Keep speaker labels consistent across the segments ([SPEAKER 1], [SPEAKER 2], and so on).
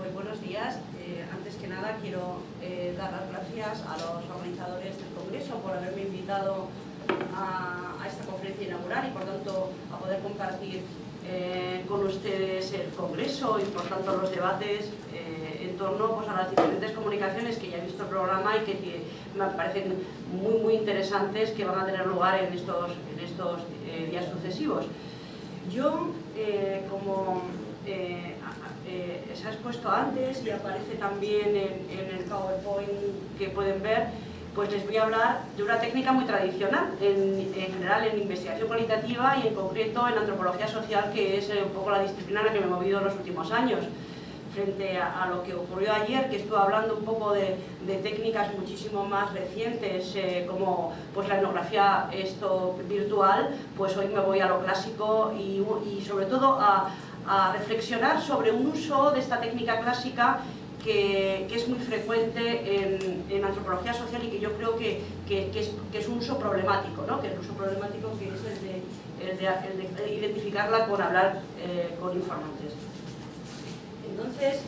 [SPEAKER 1] Pues buenos días. Antes que nada quiero dar las gracias a los organizadores del Congreso por haberme invitado a esta conferencia inaugural y por tanto a poder compartir con ustedes el Congreso y por tanto los debates en torno pues, a las diferentes comunicaciones que ya he visto el programa y que me parecen muy interesantes que van a tener lugar en estos días sucesivos. Yo, como se ha expuesto antes y aparece también en el PowerPoint que pueden ver, pues les voy a hablar de una técnica muy tradicional, en general en investigación cualitativa y en concreto en antropología social, que es un poco la disciplina en la que me he movido en los últimos años. Frente a lo que ocurrió ayer, que estuve hablando un poco de técnicas muchísimo más recientes, como pues, la etnografía virtual, pues hoy me voy a lo clásico y sobre todo a reflexionar sobre un uso de esta técnica clásica que es muy frecuente en antropología social y que yo creo que es un uso problemático, ¿no? Que es un uso problemático que es el de identificarla con hablar con informantes. Entonces,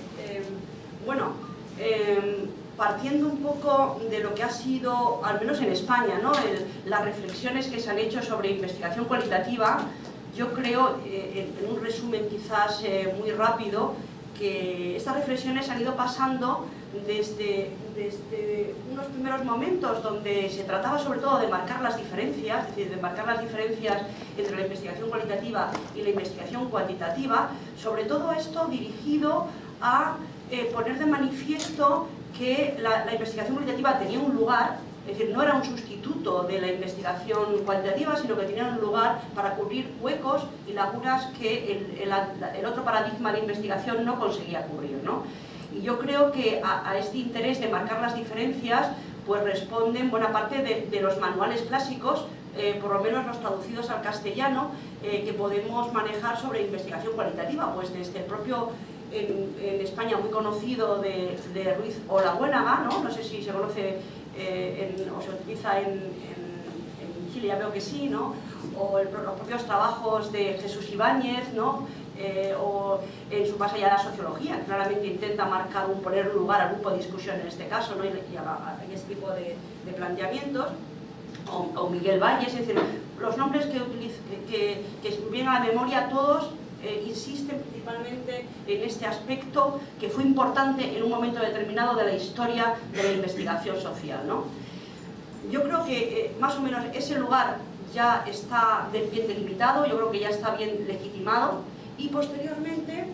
[SPEAKER 1] partiendo un poco de lo que ha sido, al menos en España, ¿no? Las reflexiones que se han hecho sobre investigación cualitativa, yo creo, en un resumen quizás muy rápido, que estas reflexiones han ido pasando desde unos primeros momentos donde se trataba sobre todo de marcar las diferencias, es decir, de marcar las diferencias entre la investigación cualitativa y la investigación cuantitativa, sobre todo esto dirigido a poner de manifiesto que la investigación cualitativa tenía un lugar, es decir, no era un sustituto de la investigación cuantitativa, sino que tenía un lugar para cubrir huecos y lagunas que el otro paradigma de investigación no conseguía cubrir, ¿no? Y yo creo que a este interés de marcar las diferencias pues responden buena parte de los manuales clásicos, por lo menos los traducidos al castellano, que podemos manejar sobre investigación cualitativa, pues desde el propio en España muy conocido de Ruiz Olabuénaga, ¿no? No sé si se conoce o se utiliza en Chile, ya veo que sí, ¿no? O los propios trabajos de Jesús Ibáñez, ¿no? O en su base ya la sociología, claramente intenta poner lugar al grupo de discusión en este caso, ¿no? y a este tipo de planteamientos, o Miguel Valles, es decir, los nombres que vienen a la memoria todos insisten principalmente en este aspecto que fue importante en un momento determinado de la historia de la investigación social, ¿no? Yo creo que más o menos ese lugar ya está bien delimitado, yo creo que ya está bien legitimado y posteriormente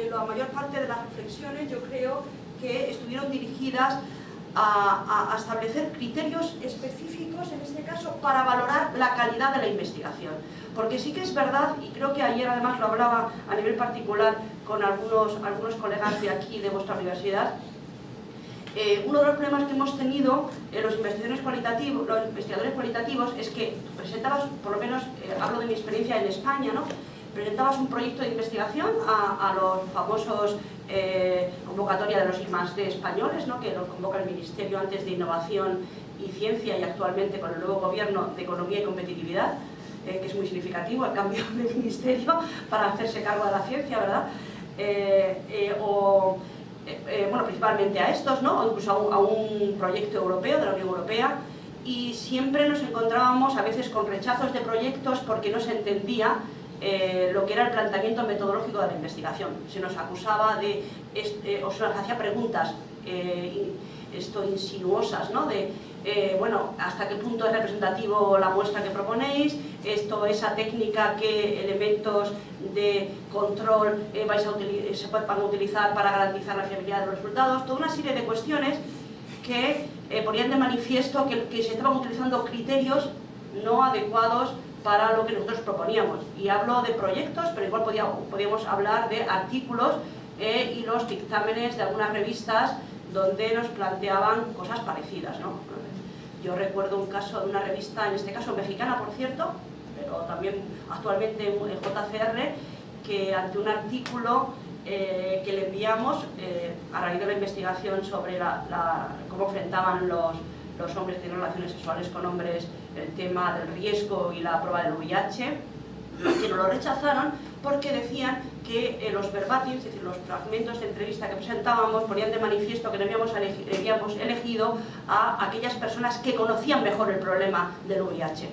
[SPEAKER 1] la mayor parte de las reflexiones yo creo que estuvieron dirigidas a establecer criterios específicos, en este caso, para valorar la calidad de la investigación. Porque sí que es verdad, y creo que ayer además lo hablaba a nivel particular con algunos colegas de aquí, de vuestra universidad, uno de los problemas que hemos tenido los investigadores cualitativos es que presentabas, por lo menos hablo de mi experiencia en España, ¿no? Presentabas un proyecto de investigación a los famosos convocatoria de los I+D españoles, ¿no? Que los convoca el Ministerio antes de Innovación y Ciencia y actualmente con el nuevo Gobierno de Economía y Competitividad, que es muy significativo el cambio de ministerio para hacerse cargo de la ciencia, ¿verdad? Bueno, principalmente a estos, ¿no? O incluso a un proyecto europeo, de la Unión Europea, y siempre nos encontrábamos a veces con rechazos de proyectos porque no se entendía lo que era el planteamiento metodológico de la investigación. Se nos acusaba o se nos hacía preguntas insinuosas, ¿no? Bueno, ¿hasta qué punto es representativo la muestra que proponéis? Esa técnica, ¿qué elementos de control se van a utilizar para garantizar la fiabilidad de los resultados? Toda una serie de cuestiones que ponían de manifiesto que se estaban utilizando criterios no adecuados para lo que nosotros proponíamos. Y hablo de proyectos, pero igual podíamos hablar de artículos y los dictámenes de algunas revistas donde nos planteaban cosas parecidas, ¿no? Yo recuerdo un caso de una revista, en este caso mexicana, por cierto, pero también actualmente en JCR, que ante un artículo que le enviamos a raíz de la investigación sobre cómo enfrentaban los hombres que tienen relaciones sexuales con hombres el tema del riesgo y la prueba del VIH, que nos lo rechazaron porque decían que los verbatims, es decir, los fragmentos de entrevista que presentábamos, ponían de manifiesto que no habíamos elegido a aquellas personas que conocían mejor el problema del VIH.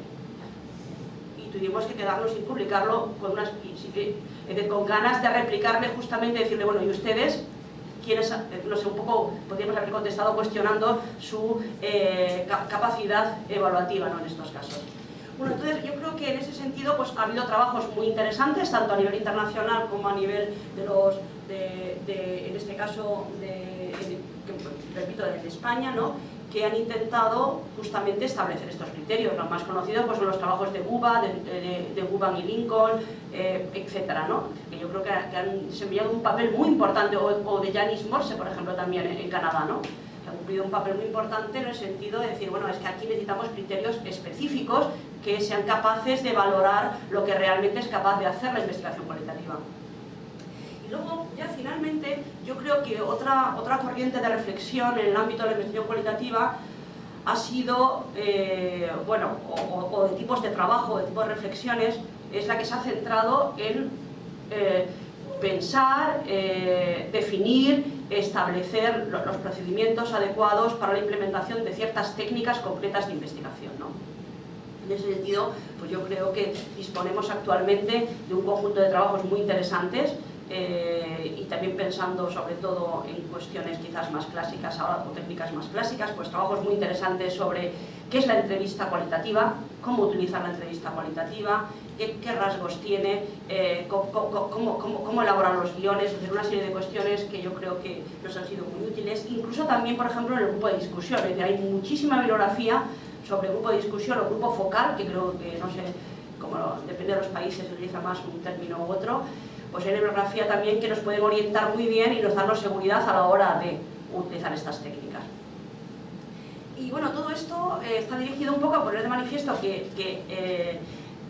[SPEAKER 1] Y tuvimos que quedarnos sin publicarlo con ganas de replicarle, justamente decirle, bueno, ¿y ustedes? ¿Quiénes? No sé, un poco podríamos haber contestado cuestionando su capacidad evaluativa, ¿no?, en estos casos. Bueno, entonces yo creo que en ese sentido pues ha habido trabajos muy interesantes, tanto a nivel internacional como a nivel en este caso, repito, de España, ¿no?, que han intentado justamente establecer estos criterios. Los más conocidos pues son los trabajos de Guba, de Guban y Lincoln, etcétera, ¿no?, que yo creo que han desempeñado un papel muy importante, o de Janis Morse, por ejemplo, también en Canadá, ¿no?, que han cumplido un papel muy importante en el sentido de decir, bueno, es que aquí necesitamos criterios específicos que sean capaces de valorar lo que realmente es capaz de hacer la investigación cualitativa. Y luego, ya finalmente, yo creo que otra corriente de reflexión en el ámbito de la investigación cualitativa ha sido, bueno, o de tipos de trabajo, de tipos de reflexiones, es la que se ha centrado en pensar, definir, establecer los procedimientos adecuados para la implementación de ciertas técnicas concretas de investigación, ¿no? En ese sentido, pues yo creo que disponemos actualmente de un conjunto de trabajos muy interesantes, y también pensando sobre todo en cuestiones quizás más clásicas ahora, o técnicas más clásicas, pues trabajos muy interesantes sobre qué es la entrevista cualitativa, cómo utilizar la entrevista cualitativa, qué rasgos tiene, cómo elaborar los guiones, es decir, una serie de cuestiones que yo creo que nos han sido muy útiles, incluso también, por ejemplo, en el grupo de discusión. Es decir, hay muchísima bibliografía sobre grupo de discusión o grupo focal, que creo que, no sé, como depende de los países, se utiliza más un término u otro, pues hay bibliografía también que nos pueden orientar muy bien y nos darnos seguridad a la hora de utilizar estas técnicas. Y bueno, todo esto está dirigido un poco a poner de manifiesto que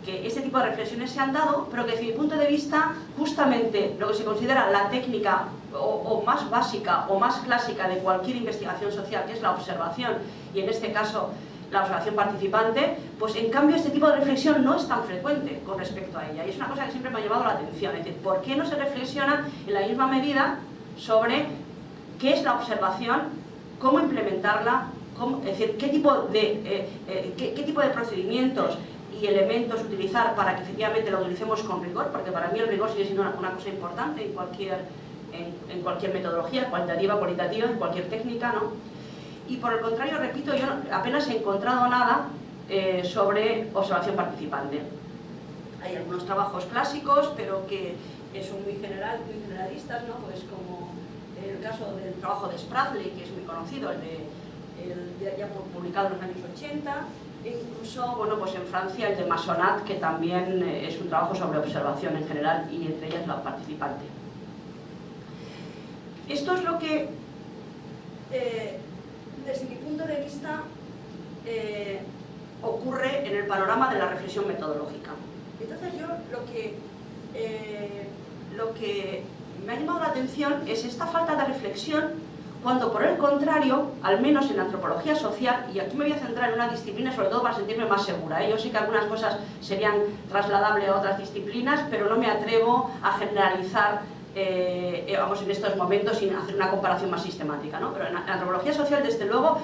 [SPEAKER 1] este tipo de reflexiones se han dado, pero que desde mi punto de vista, justamente lo que se considera la técnica o más básica o más clásica de cualquier investigación social, que es la observación, y en este caso la observación participante, pues en cambio este tipo de reflexión no es tan frecuente con respecto a ella, y es una cosa que siempre me ha llamado la atención. Es decir, ¿por qué no se reflexiona en la misma medida sobre qué es la observación, cómo implementarla, es decir, qué tipo de procedimientos y elementos utilizar para que efectivamente lo utilicemos con rigor? Porque para mí el rigor sigue siendo una cosa importante en cualquier metodología, cualitativa, cualitativa, en cualquier técnica, ¿no? Y por el contrario, repito, yo apenas he encontrado nada sobre observación participante. Hay algunos trabajos clásicos, pero que son muy generalistas, ¿no? Pues como el caso del trabajo de Spradley, que es muy conocido, ya publicado en los años 80, e incluso, bueno, pues en Francia el de Massonat, que también es un trabajo sobre observación en general, y entre ellas la participante. Esto es lo que, desde mi punto de vista, ocurre en el panorama de la reflexión metodológica. Entonces yo lo que me ha llamado la atención es esta falta de reflexión, cuando por el contrario, al menos en la antropología social, y aquí me voy a centrar en una disciplina sobre todo para sentirme más segura, yo sé que algunas cosas serían trasladables a otras disciplinas, pero no me atrevo a generalizar, vamos, en estos momentos, sin hacer una comparación más sistemática, ¿no? Pero en la antropología social, desde luego,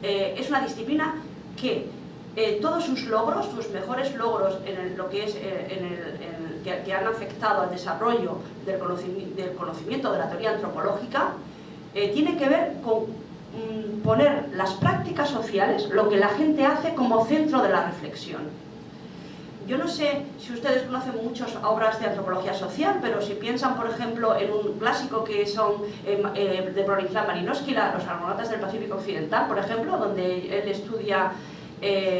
[SPEAKER 1] es una disciplina que todos sus logros, sus mejores logros en lo que es que han afectado al desarrollo del conocimiento de la teoría antropológica, tiene que ver con poner las prácticas sociales, lo que la gente hace, como centro de la reflexión. Yo no sé si ustedes conocen muchas obras de antropología social, pero si piensan, por ejemplo, en un clásico que son de Bronislaw Malinowski, Los argonautas del Pacífico Occidental, por ejemplo, donde él estudia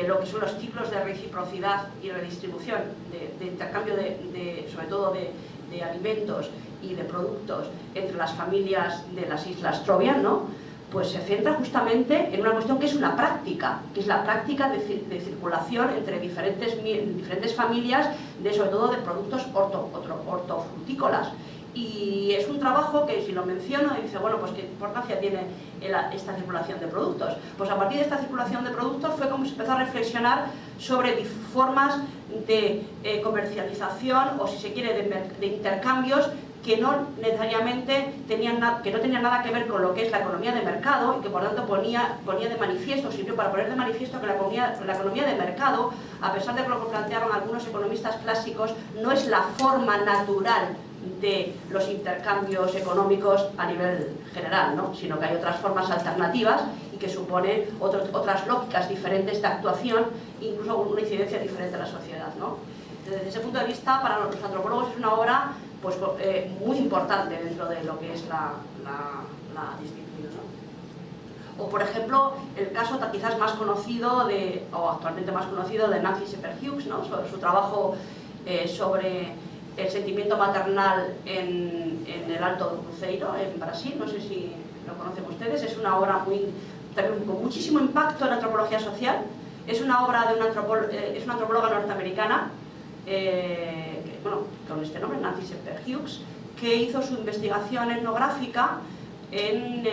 [SPEAKER 1] lo que son los ciclos de reciprocidad y redistribución, de intercambio sobre todo de alimentos y de productos entre las familias de las islas Trobriand, ¿no? Pues se centra justamente en una cuestión que es una práctica, que es la práctica de circulación entre diferentes familias, sobre todo de productos hortofrutícolas. Y es un trabajo que, si lo menciono, dice, bueno, pues qué importancia tiene esta circulación de productos. Pues a partir de esta circulación de productos fue como se empezó a reflexionar sobre formas de comercialización, o si se quiere, de intercambios que no necesariamente tenían nada que ver con lo que es la economía de mercado, y que por tanto ponía de manifiesto, sirvió para poner de manifiesto que la economía de mercado, a pesar de lo que planteaban algunos economistas clásicos, no es la forma natural de los intercambios económicos a nivel general, ¿no? Sino que hay otras formas alternativas y que suponen otras lógicas diferentes de actuación, incluso una incidencia diferente en la sociedad, ¿no? Desde ese punto de vista, para los antropólogos es una obra pues, muy importante dentro de lo que es la disciplina, ¿no? O por ejemplo, el caso quizás más conocido, o actualmente más conocido, de Nancy Shepherd Hughes, ¿no? Sobre su trabajo sobre el sentimiento maternal en el Alto do Cruzeiro, en Brasil. No sé si lo conocen ustedes. Es una obra también con muchísimo impacto en la antropología social. Es una obra de una antropóloga norteamericana, bueno, con este nombre, Nancy Shepherd Hughes, que hizo su investigación etnográfica en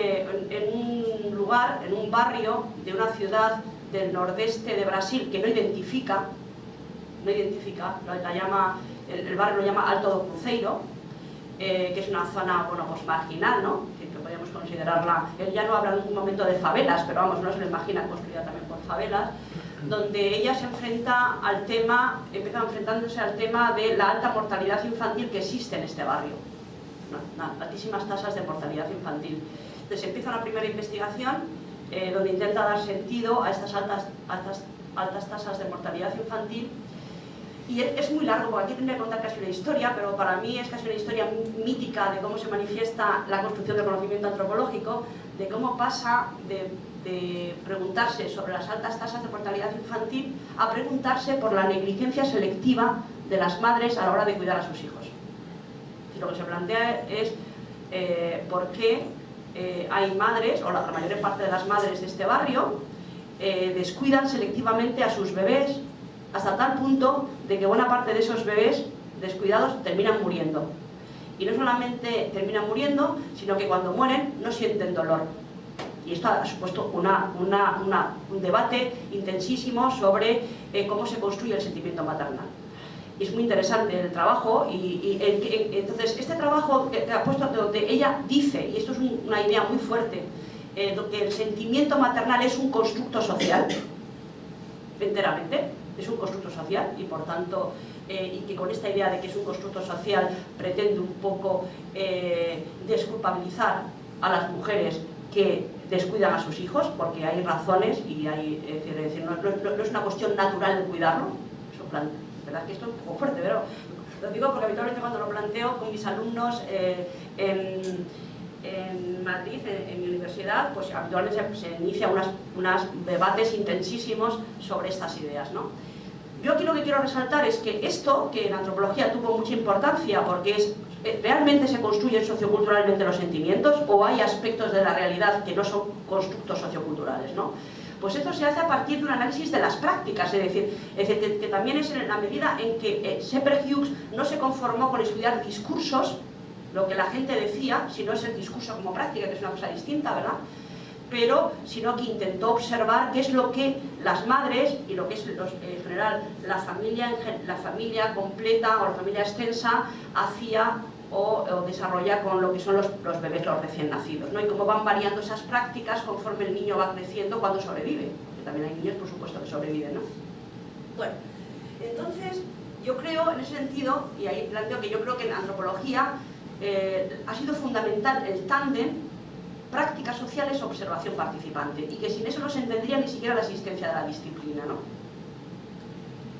[SPEAKER 1] un lugar, en un barrio de una ciudad del nordeste de Brasil que no identifica, el barrio lo llama Alto do Cruzeiro, que es una zona, bueno, pues marginal, ¿no? Que podríamos considerarla. Él ya no habla en ningún momento de favelas, pero vamos, uno se lo imagina construida también por favelas, donde ella se enfrenta al tema, enfrentándose al tema de la alta mortalidad infantil que existe en este barrio, ¿no? Altísimas tasas de mortalidad infantil. Entonces empieza una primera investigación donde intenta dar sentido a estas altas tasas de mortalidad infantil. Y es muy largo, porque aquí tendría que contar casi una historia, pero para mí es casi una historia mítica de cómo se manifiesta la construcción del conocimiento antropológico, de cómo pasa de preguntarse sobre las altas tasas de mortalidad infantil a preguntarse por la negligencia selectiva de las madres a la hora de cuidar a sus hijos. Y lo que se plantea es por qué hay madres, o la mayor parte de las madres de este barrio, descuidan selectivamente a sus bebés, hasta tal punto de que buena parte de esos bebés descuidados terminan muriendo. Y no solamente terminan muriendo, sino que cuando mueren no sienten dolor. Y esto ha supuesto un debate intensísimo sobre cómo se construye el sentimiento maternal. Y es muy interesante el trabajo, entonces este trabajo que ha puesto, donde ella dice, y esto es una idea muy fuerte, que el sentimiento maternal es un constructo social, enteramente, es un constructo social, y por tanto, y que con esta idea de que es un constructo social pretende un poco desculpabilizar a las mujeres que descuidan a sus hijos, porque hay razones y hay, no es una cuestión natural de cuidarlo. Eso, verdad que esto es un poco fuerte, pero lo digo porque habitualmente cuando lo planteo con mis alumnos en Madrid, en mi universidad, pues habitualmente se inicia unos debates intensísimos sobre estas ideas, ¿no? Yo aquí lo que quiero resaltar es que esto, que en antropología tuvo mucha importancia porque realmente se construyen socioculturalmente los sentimientos, o hay aspectos de la realidad que no son constructos socioculturales, ¿no? Pues esto se hace a partir de un análisis de las prácticas, es decir que también es en la medida en que Shepherd Hughes no se conformó con estudiar discursos, lo que la gente decía, sino es el discurso como práctica, que es una cosa distinta, ¿verdad? Pero sino que intentó observar qué es lo que las madres y lo que es en general la familia completa o la familia extensa hacía o desarrolla con lo que son los bebés, los recién nacidos, ¿no? Y cómo van variando esas prácticas conforme el niño va creciendo cuando sobrevive, porque también hay niños, por supuesto, que sobreviven, ¿no? Bueno, entonces yo creo en ese sentido, y ahí planteo que yo creo que en la antropología ha sido fundamental el tándem prácticas sociales, observación participante, y que sin eso no se entendería ni siquiera la existencia de la disciplina, ¿no?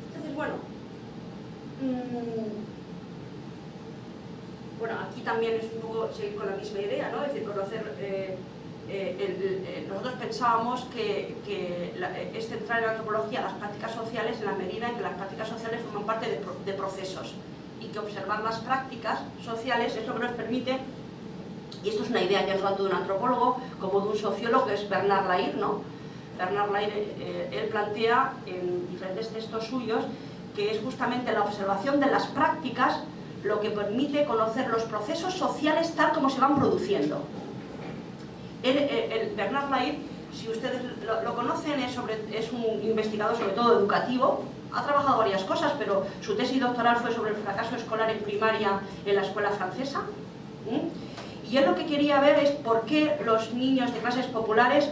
[SPEAKER 1] Entonces, bueno, aquí también es un poco seguir con la misma idea, ¿no? Es decir, conocer, nosotros pensábamos que es central en la antropología las prácticas sociales en la medida en que las prácticas sociales forman parte de procesos, y que observar las prácticas sociales es lo que nos permite. Y esto es una idea ya tanto de un antropólogo como de un sociólogo, que es Bernard Lahire, ¿no? Bernard Lahire, él plantea en diferentes textos suyos que es justamente la observación de las prácticas lo que permite conocer los procesos sociales tal como se van produciendo. Bernard Lahire, si ustedes lo conocen, es un investigador sobre todo educativo, ha trabajado varias cosas, pero su tesis doctoral fue sobre el fracaso escolar en primaria en la escuela francesa. Y él lo que quería ver es por qué los niños de clases populares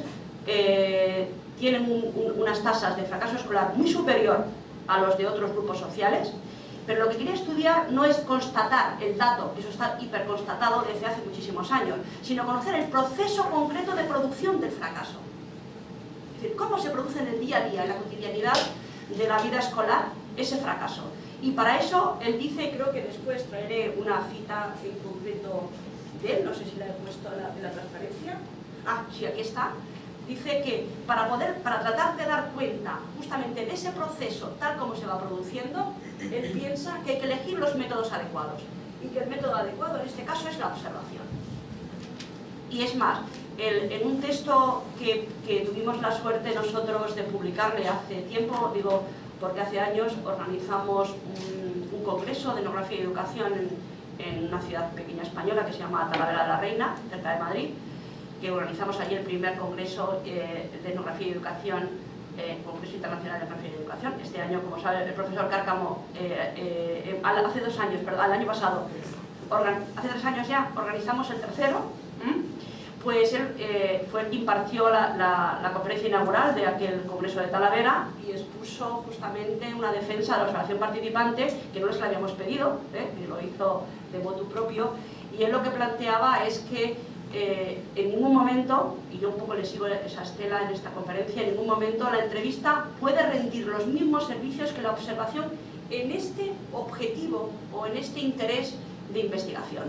[SPEAKER 1] tienen unas tasas de fracaso escolar muy superior a los de otros grupos sociales, pero lo que quería estudiar no es constatar el dato, que eso está hiperconstatado desde hace muchísimos años, sino conocer el proceso concreto de producción del fracaso. Es decir, cómo se produce en el día a día, en la cotidianidad de la vida escolar, ese fracaso. Y para eso él dice, creo que después traeré una cita en concreto de él, no sé si la he puesto en la transparencia. Ah, sí, aquí está. Dice que para tratar de dar cuenta justamente de ese proceso tal como se va produciendo, él piensa que hay que elegir los métodos adecuados y que el método adecuado en este caso es la observación. Y es más, en un texto que tuvimos la suerte nosotros de publicarle hace tiempo, digo porque hace años organizamos un congreso de etnografía y educación en una ciudad pequeña española que se llama Talavera de la Reina, cerca de Madrid, que organizamos allí el primer congreso de etnografía y educación, Congreso Internacional de Etnografía y Educación. Este año, como sabe el profesor Cárcamo, hace 2 años, perdón, el año pasado, hace 3 años ya, organizamos el tercero. Pues él fue el que impartió la conferencia inaugural de aquel congreso de Talavera y expuso justamente una defensa de la observación participante, que no les la habíamos pedido, y lo hizo de motu propio, y él lo que planteaba es que en ningún momento, y yo un poco le sigo esa estela en esta conferencia, en ningún momento la entrevista puede rendir los mismos servicios que la observación en este objetivo o en este interés de investigación.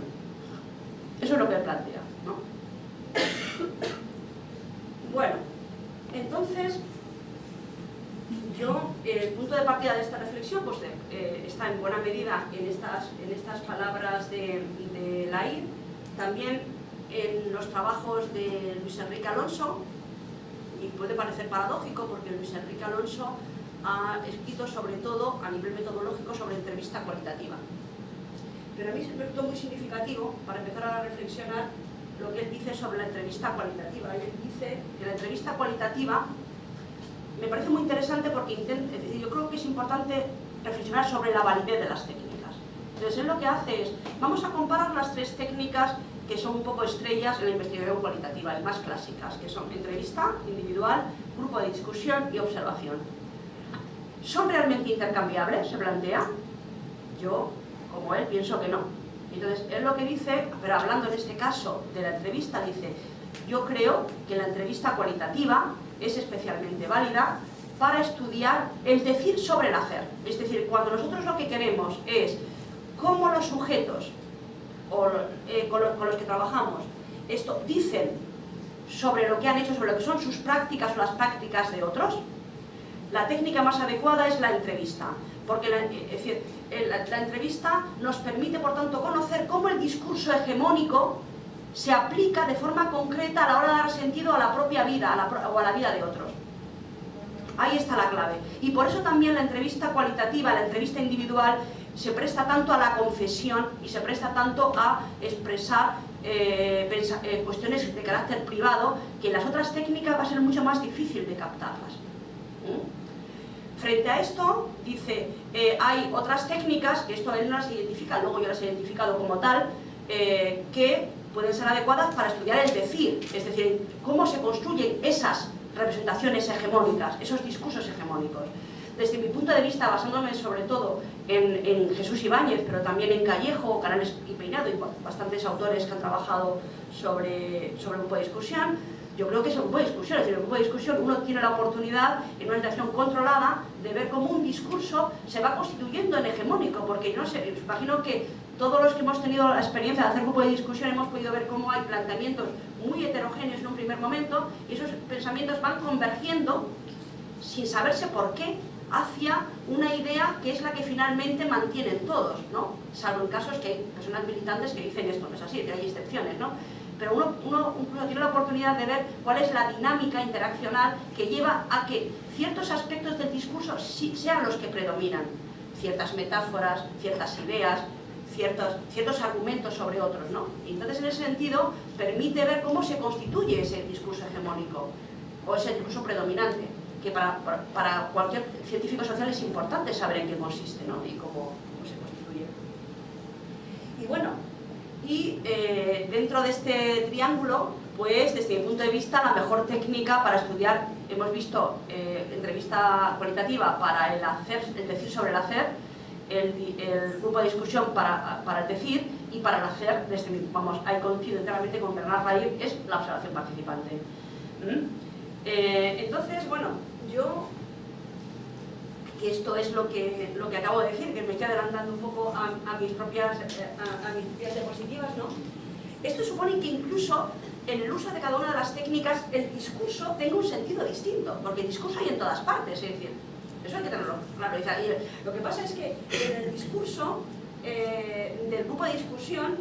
[SPEAKER 1] Eso es lo que él plantea, ¿no? Bueno, entonces, el punto de partida de esta reflexión pues, está en buena medida en estas palabras de Lahire, también en los trabajos de Luis Enrique Alonso, y puede parecer paradójico porque Luis Enrique Alonso ha escrito sobre todo a nivel metodológico sobre entrevista cualitativa. Pero a mí me resultó muy significativo, para empezar a reflexionar, lo que él dice sobre la entrevista cualitativa. Él dice que la entrevista cualitativa me parece muy interesante porque yo creo que es importante reflexionar sobre la validez de las técnicas. Entonces él lo que hace es, vamos a comparar las 3 técnicas que son un poco estrellas en la investigación cualitativa, las más clásicas, que son entrevista individual, grupo de discusión y observación. ¿Son realmente intercambiables? Se plantea. Yo, como él, pienso que no. Entonces, él lo que dice, pero hablando en este caso de la entrevista, dice, yo creo que la entrevista cualitativa es especialmente válida para estudiar el decir sobre el hacer. Es decir, cuando nosotros lo que queremos es cómo los sujetos con los que trabajamos dicen sobre lo que han hecho, sobre lo que son sus prácticas o las prácticas de otros, la técnica más adecuada es la entrevista. Porque la entrevista nos permite, por tanto, conocer cómo el discurso hegemónico se aplica de forma concreta a la hora de dar sentido a la propia vida o a la vida de otros. Ahí está la clave. Y por eso también la entrevista cualitativa, la entrevista individual, se presta tanto a la confesión y se presta tanto a expresar cuestiones de carácter privado, que en las otras técnicas va a ser mucho más difícil de captarlas. Frente a esto, dice, hay otras técnicas, que esto él no las identifica, luego yo las he identificado como tal, que pueden ser adecuadas para estudiar el decir, es decir, cómo se construyen esas representaciones hegemónicas, esos discursos hegemónicos. Desde mi punto de vista, basándome sobre todo en Jesús Ibáñez, pero también en Callejo, Canales y Peinado, y bastantes autores que han trabajado sobre el grupo de discusión, yo creo que es un grupo de discusión. Es decir, en el grupo de discusión uno tiene la oportunidad, en una interacción controlada, de ver cómo un discurso se va constituyendo en hegemónico, porque yo no sé, imagino que todos los que hemos tenido la experiencia de hacer grupo de discusión hemos podido ver cómo hay planteamientos muy heterogéneos en un primer momento, y esos pensamientos van convergiendo, sin saberse por qué, hacia una idea que es la que finalmente mantienen todos, ¿no? Salvo en casos que hay personas militantes que dicen esto no es así, que hay excepciones, ¿no? Pero uno tiene la oportunidad de ver cuál es la dinámica interaccional que lleva a que ciertos aspectos del discurso sean los que predominan. Ciertas metáforas, ciertas ideas, ciertos argumentos sobre otros, ¿no? Y entonces, en ese sentido, permite ver cómo se constituye ese discurso hegemónico o ese discurso predominante, que para cualquier científico social es importante saber en qué consiste, ¿no? Y cómo se constituye. Y bueno, dentro de este triángulo, pues desde mi punto de vista, la mejor técnica para estudiar, hemos visto entrevista cualitativa para el decir sobre el hacer, el grupo de discusión para el decir, y para el hacer, ahí coincido enteramente con Bernard Raïr, es la observación participante. Entonces, bueno, que esto es lo que acabo de decir, que me estoy adelantando un poco a mis propias diapositivas, ¿no? Esto supone que incluso en el uso de cada una de las técnicas el discurso tenga un sentido distinto, porque el discurso hay en todas partes, es decir, eso hay que tenerlo claro. Y lo que pasa es que en el discurso del grupo de discusión,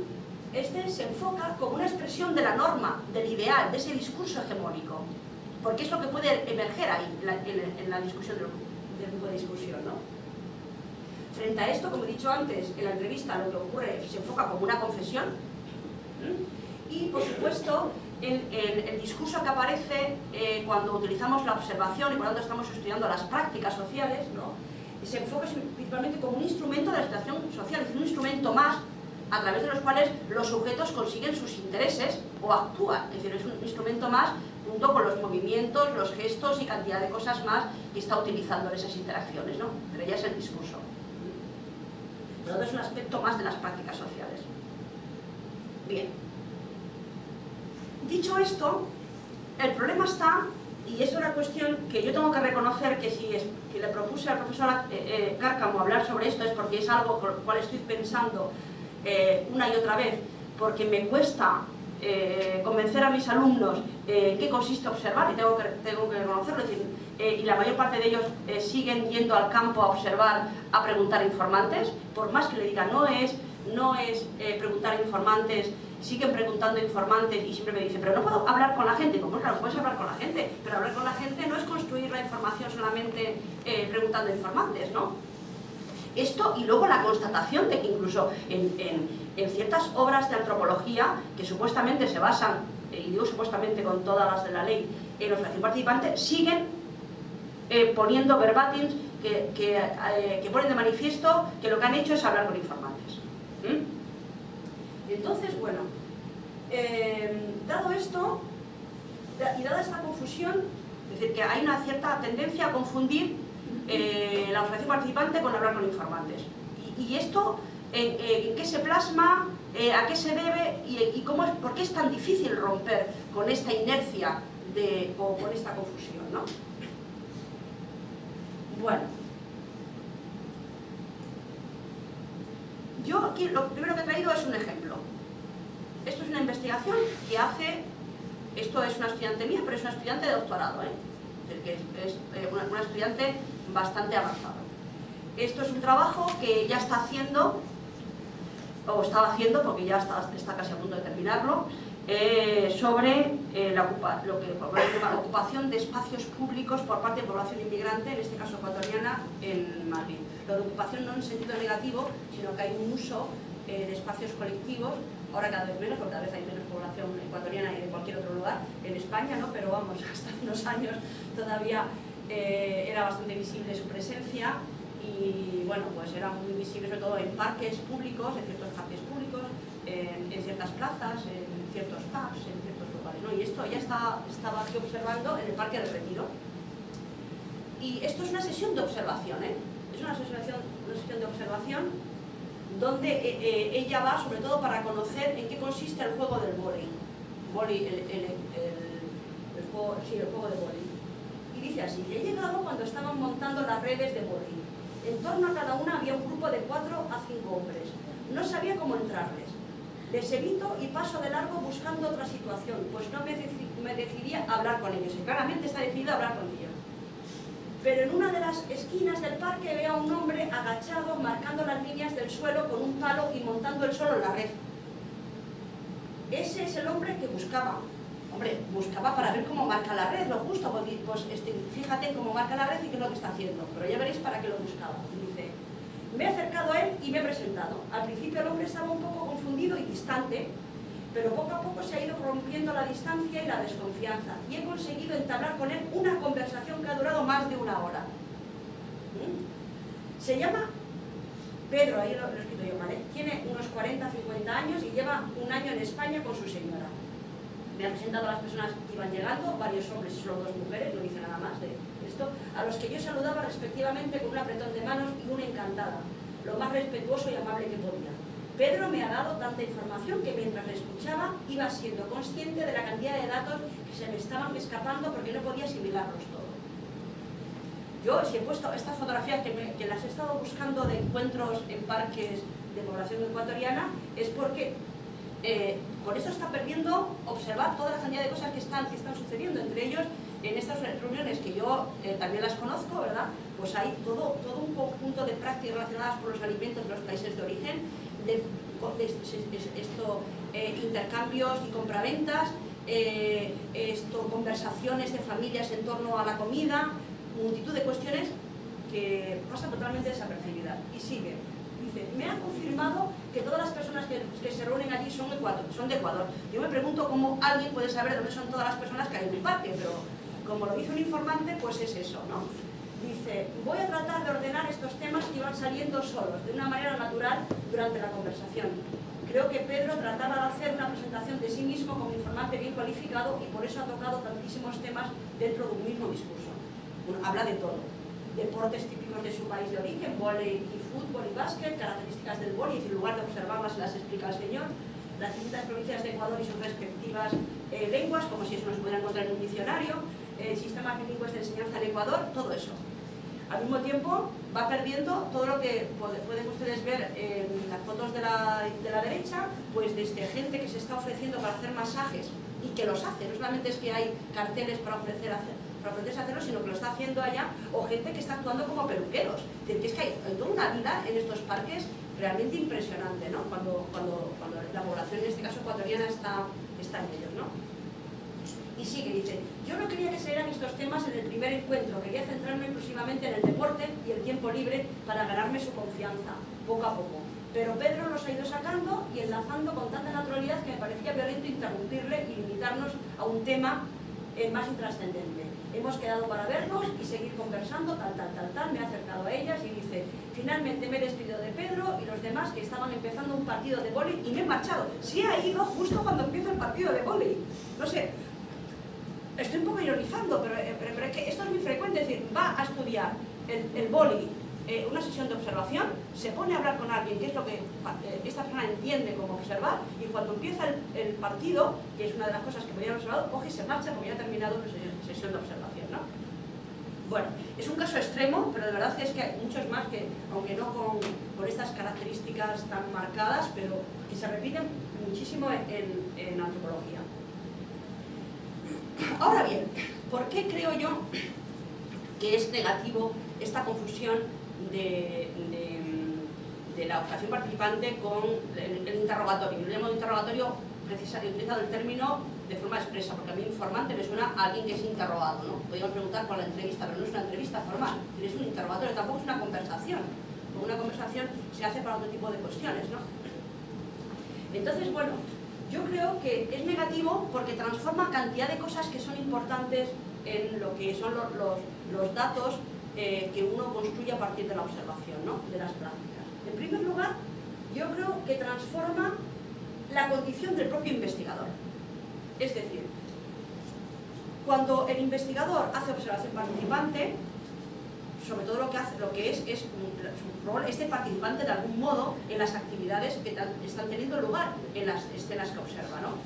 [SPEAKER 1] se enfoca como una expresión de la norma, del ideal, de ese discurso hegemónico, porque es lo que puede emerger ahí en la discusión del grupo de discusión, ¿no? Frente a esto, como he dicho antes, en la entrevista lo que ocurre se enfoca como una confesión, y por supuesto el discurso que aparece cuando utilizamos la observación y por lo tanto estamos estudiando las prácticas sociales, ¿no? Se enfoca principalmente como un instrumento de la situación social, es decir, un instrumento más a través de los cuales los sujetos consiguen sus intereses o actúan, es decir, es un instrumento más junto con los movimientos, los gestos y cantidad de cosas más que está utilizando en esas interacciones, ¿no? Entre ellas el discurso. Por lo tanto, es un aspecto más de las prácticas sociales. Bien. Dicho esto, el problema está, y es una cuestión que yo tengo que reconocer que si le propuse al profesor Cárcamo hablar sobre esto es porque es algo por lo cual estoy pensando una y otra vez, porque me cuesta convencer a mis alumnos en qué consiste observar, y tengo que reconocerlo, es decir, y la mayor parte de ellos siguen yendo al campo a observar, a preguntar a informantes, por más que le digan no es preguntar a informantes, siguen preguntando a informantes y siempre me dicen, pero no puedo hablar con la gente. Como claro, puedes hablar con la gente, pero hablar con la gente no es construir la información solamente preguntando a informantes, ¿no? Esto y luego la constatación de que incluso en ciertas obras de antropología que supuestamente se basan, y digo supuestamente con todas las de la ley, en la observación participante, siguen poniendo verbatins que ponen de manifiesto que lo que han hecho es hablar con informantes. Entonces, bueno, dado esto y dada esta confusión, es decir, que hay una cierta tendencia a confundir la observación participante con hablar con informantes. Y esto, ¿en qué se plasma? ¿A qué se debe? ¿Y por qué es tan difícil romper con esta inercia o con esta confusión, ¿no? Bueno. Yo aquí lo primero que he traído es un ejemplo. Esto es una investigación que hace, esto es una estudiante mía, pero es una estudiante de doctorado, es decir, que es una estudiante bastante avanzada. Esto es un trabajo que ya está haciendo, o estaba haciendo porque ya está casi a punto de terminarlo, sobre lo que se llama ocupación de espacios públicos por parte de población inmigrante, en este caso ecuatoriana, en Madrid. Lo de ocupación no en sentido negativo, sino que hay un uso de espacios colectivos, ahora cada vez menos, porque cada vez hay menos población ecuatoriana y de cualquier otro lugar en España, ¿no? Pero vamos, hasta hace unos años todavía era bastante visible su presencia y bueno, pues era muy visible sobre todo en parques públicos, en ciertos parques públicos, en ciertas plazas, en ciertos pubs, en ciertos lugares, ¿no? Y esto ya estaba aquí observando en el Parque del Retiro. Y esto es una sesión de observación, es una sesión de observación donde ella va sobre todo para conocer en qué consiste el juego del vóley. El juego de vóley. Y dice así, he llegado cuando estaban montando las redes de vóley. En torno a cada una había un grupo de 4 a 5 hombres. No sabía cómo entrarles. Les evito y paso de largo buscando otra situación, pues no me decidí a hablar con ellos. Y claramente está decidido a hablar con ellos. Pero en una de las esquinas del parque veo a un hombre agachado, marcando las líneas del suelo con un palo y montando el suelo en la red. Ese es el hombre que buscaba. Hombre, buscaba para ver cómo marca la red, lo justo, pues fíjate en cómo marca la red y qué es lo que está haciendo. Pero ya veréis para qué lo buscaba. Dice, Me he acercado a él y me he presentado. Al principio el hombre estaba un poco confundido y distante, pero poco a poco se ha ido rompiendo la distancia y la desconfianza. Y he conseguido entablar con él una conversación que ha durado más de 1 hora. Se llama Pedro, ahí lo he escrito yo, ¿vale? Tiene unos 40, 50 años y lleva 1 año en España con su señora. Me ha presentado a las personas que iban llegando, varios hombres y solo 2 mujeres, no dice nada más de esto, a los que yo saludaba respectivamente con un apretón de manos y una encantada, lo más respetuoso y amable que podía. Pedro me ha dado tanta información que mientras le escuchaba iba siendo consciente de la cantidad de datos que se me estaban escapando porque no podía asimilarlos todos. Yo, si he puesto estas fotografías que las he estado buscando de encuentros en parques de población ecuatoriana, es porque con eso está perdiendo observar toda la cantidad de cosas que están sucediendo. Entre ellos, en estas reuniones que yo también las conozco, ¿verdad? Pues hay todo un conjunto de prácticas relacionadas con los alimentos de los países de origen, intercambios y compraventas, conversaciones de familias en torno a la comida, multitud de cuestiones que pasan totalmente desapercibidas. Y sigue. Dice, me han confirmado que todas las personas que se reúnen allí son de Ecuador. Yo me pregunto cómo alguien puede saber dónde son todas las personas que hay en un parque, pero como lo dice un informante, pues es eso, ¿no? Dice, voy a tratar de ordenar estos temas que iban saliendo solos, de una manera natural durante la conversación. Creo que Pedro trataba de hacer una presentación de sí mismo como informante bien cualificado y por eso ha tocado tantísimos temas dentro de un mismo discurso. Bueno, habla de todo. Deportes típicos de su país de origen, vóley y fútbol y básquet, características del vóley, y en lugar de observarlas las explica el señor, las distintas provincias de Ecuador y sus respectivas lenguas, como si eso nos pudiera encontrar en un diccionario, sistemas bilingües de enseñanza en Ecuador, todo eso. Al mismo tiempo va perdiendo todo lo que pueden ustedes ver en las fotos de la derecha, pues desde gente que se está ofreciendo para hacer masajes y que los hace, no solamente es que hay carteles para ofrecerse hacerlo, sino que lo está haciendo allá, o gente que está actuando como peluqueros. Es decir, que es que hay toda una vida en estos parques realmente impresionante, ¿no? Cuando la población, en este caso ecuatoriana, está en ellos, ¿no? Y sigue, dice, yo no quería que se dieran estos temas en el primer encuentro, quería centrarme exclusivamente en el deporte y el tiempo libre para ganarme su confianza, poco a poco. Pero Pedro los ha ido sacando y enlazando con tanta naturalidad que me parecía violento interrumpirle y limitarnos a un tema más intrascendente. Hemos quedado para vernos y seguir conversando, me he acercado a ellas y dice, finalmente me he despedido de Pedro y los demás que estaban empezando un partido de vóley y me he marchado. Se ha ido justo cuando empieza el partido de vóley. No sé, estoy un poco ironizando, pero es que esto es muy frecuente, es decir, va a estudiar el vóley, una sesión de observación, se pone a hablar con alguien, que es lo que esta persona entiende como observar, y cuando empieza el partido, que es una de las cosas que podrían haber observado, coge y se marcha porque ya ha terminado la sesión de observación, ¿no? Bueno, es un caso extremo, pero de verdad que es que hay muchos más que, aunque no con estas características tan marcadas, pero que se repiten muchísimo en antropología. Ahora bien, ¿por qué creo yo que es negativo esta confusión de la observación participante con el interrogatorio? Yo le llamo interrogatorio, he utilizado el término de forma expresa, porque a mí informante me suena a alguien que es interrogado, ¿no? Podríamos preguntar por la entrevista, pero no es una entrevista formal, es un interrogatorio, tampoco es una conversación. Una conversación se hace para otro tipo de cuestiones, ¿no? Entonces, bueno, yo creo que es negativo porque transforma cantidad de cosas que son importantes en lo que son los datos que uno construye a partir de la observación, ¿no? De las prácticas. En primer lugar, yo creo que transforma la condición del propio investigador. Es decir, cuando el investigador hace observación participante, sobre todo lo que es su rol es de participante de algún modo en las actividades que están teniendo lugar en las escenas que observa, ¿no?